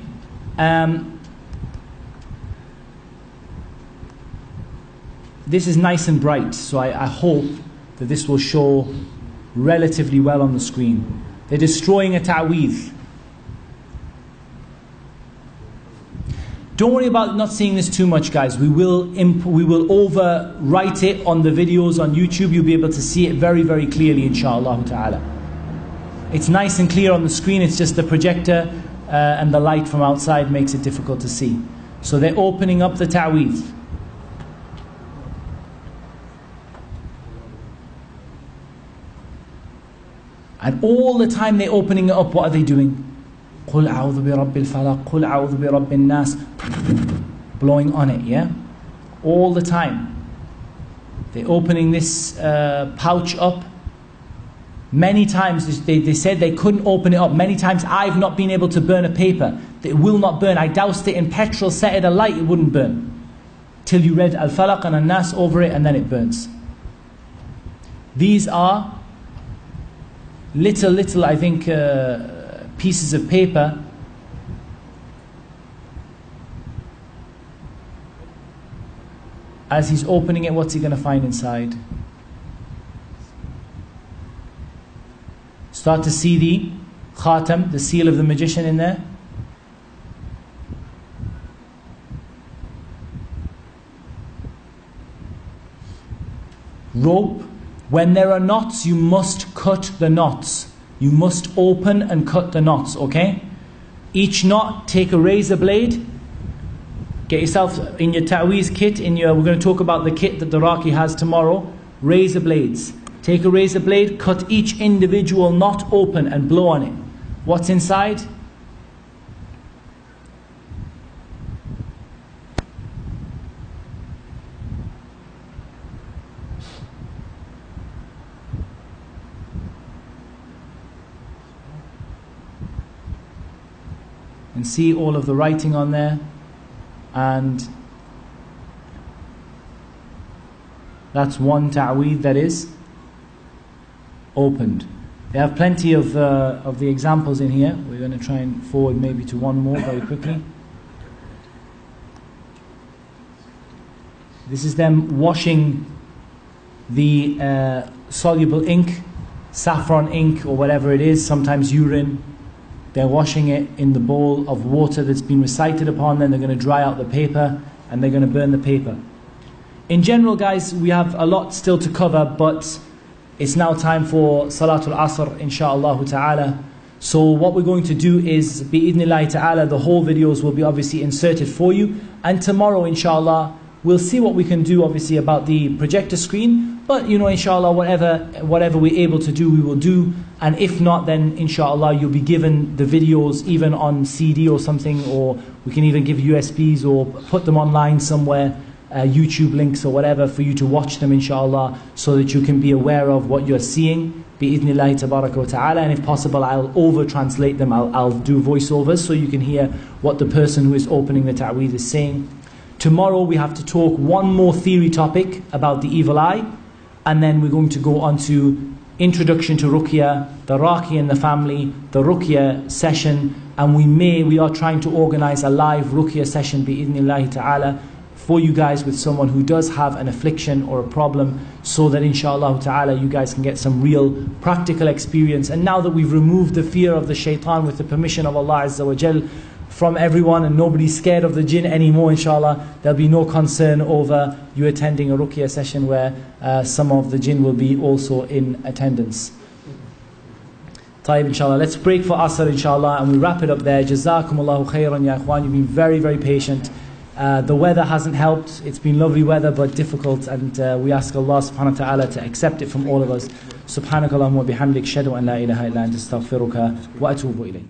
This is nice and bright, so I hope that this will show relatively well on the screen. They're destroying a ta'weez. Don't worry about not seeing this too much, guys. We will overwrite it on the videos on YouTube. You'll be able to see it very, very clearly, inshallah ta'ala. It's nice and clear on the screen. It's just the projector and the light from outside makes it difficult to see. So they're opening up the ta'weez. And all the time they're opening it up, what are they doing? قُلْ أَعُوذُ بِرَبِّ الْفَلَقِ قُلْ أَعُوذُ بِرَبِّ النَّاسِ, blowing on it, yeah? All the time. They're opening this pouch up. Many times they said they couldn't open it up. Many times I've not been able to burn a paper. It will not burn. I doused it in petrol, set it alight, it wouldn't burn. Till you read Al-Falaq and An-Nas over it, and then it burns. These are little I think pieces of paper as he's opening it. What's he going to find inside? Start to see the khatam, the seal of the magician in there. Rope. When there are knots, you must cut the knots. You must open and cut the knots, okay? Each knot, take a razor blade. Get yourself in your ta'weez kit, we're going to talk about the kit that the Raqi has tomorrow. Razor blades. Take a razor blade, cut each individual knot open and blow on it. What's inside? And see all of the writing on there, and that's one ta'weez, that is. opened. They have plenty of the examples in here. We're going to try and forward maybe to one more very quickly. This is them washing the soluble ink, saffron ink or whatever it is, sometimes urine. They're washing it in the bowl of water that's been recited upon, then they're going to dry out the paper and they're going to burn the paper. In general, guys, we have a lot still to cover, but it's now time for Salatul Asr, insha'Allah ta'ala. So what we're going to do is, bi'idhnillahi ta'ala, the whole videos will be obviously inserted for you. And tomorrow, insha'Allah, we'll see what we can do, obviously, about the projector screen. But, you know, inshallah, whatever we're able to do, we will do. And if not, then, inshallah, you'll be given the videos even on CD or something, or we can even give USBs or put them online somewhere, YouTube links or whatever, for you to watch them, inshallah, so that you can be aware of what you're seeing, bi'idhnillahi tabaraka wa ta'ala. And if possible, I'll over-translate them. I'll do voiceovers so you can hear what the person who is opening the ta'weed is saying. Tomorrow we have to talk one more theory topic about the evil eye, and then we're going to go on to introduction to Ruqya, the Raqi and the family, the Ruqya session, and we are trying to organize a live Ruqya session bi'idhnillahi ta'ala for you guys with someone who does have an affliction or a problem, so that inshallah ta'ala you guys can get some real practical experience. And now that we've removed the fear of the shaitan with the permission of Allah Azza wa Jal from everyone, and nobody's scared of the jinn anymore, inshallah, there'll be no concern over you attending a Ruqya session where some of the jinn will be also in attendance. Taib, inshallah. Let's break for Asr, inshallah, and we wrap it up there. Jazakumullahu khairan, ya ikhwan. You've been very, very patient. The weather hasn't helped. It's been lovely weather but difficult, and we ask Allah subhanahu wa ta'ala to accept it from all of us. Subhanakallahumma wa bihamdik, shadu an la ilaha illa anta astaghfiruka wa atubu ilayk.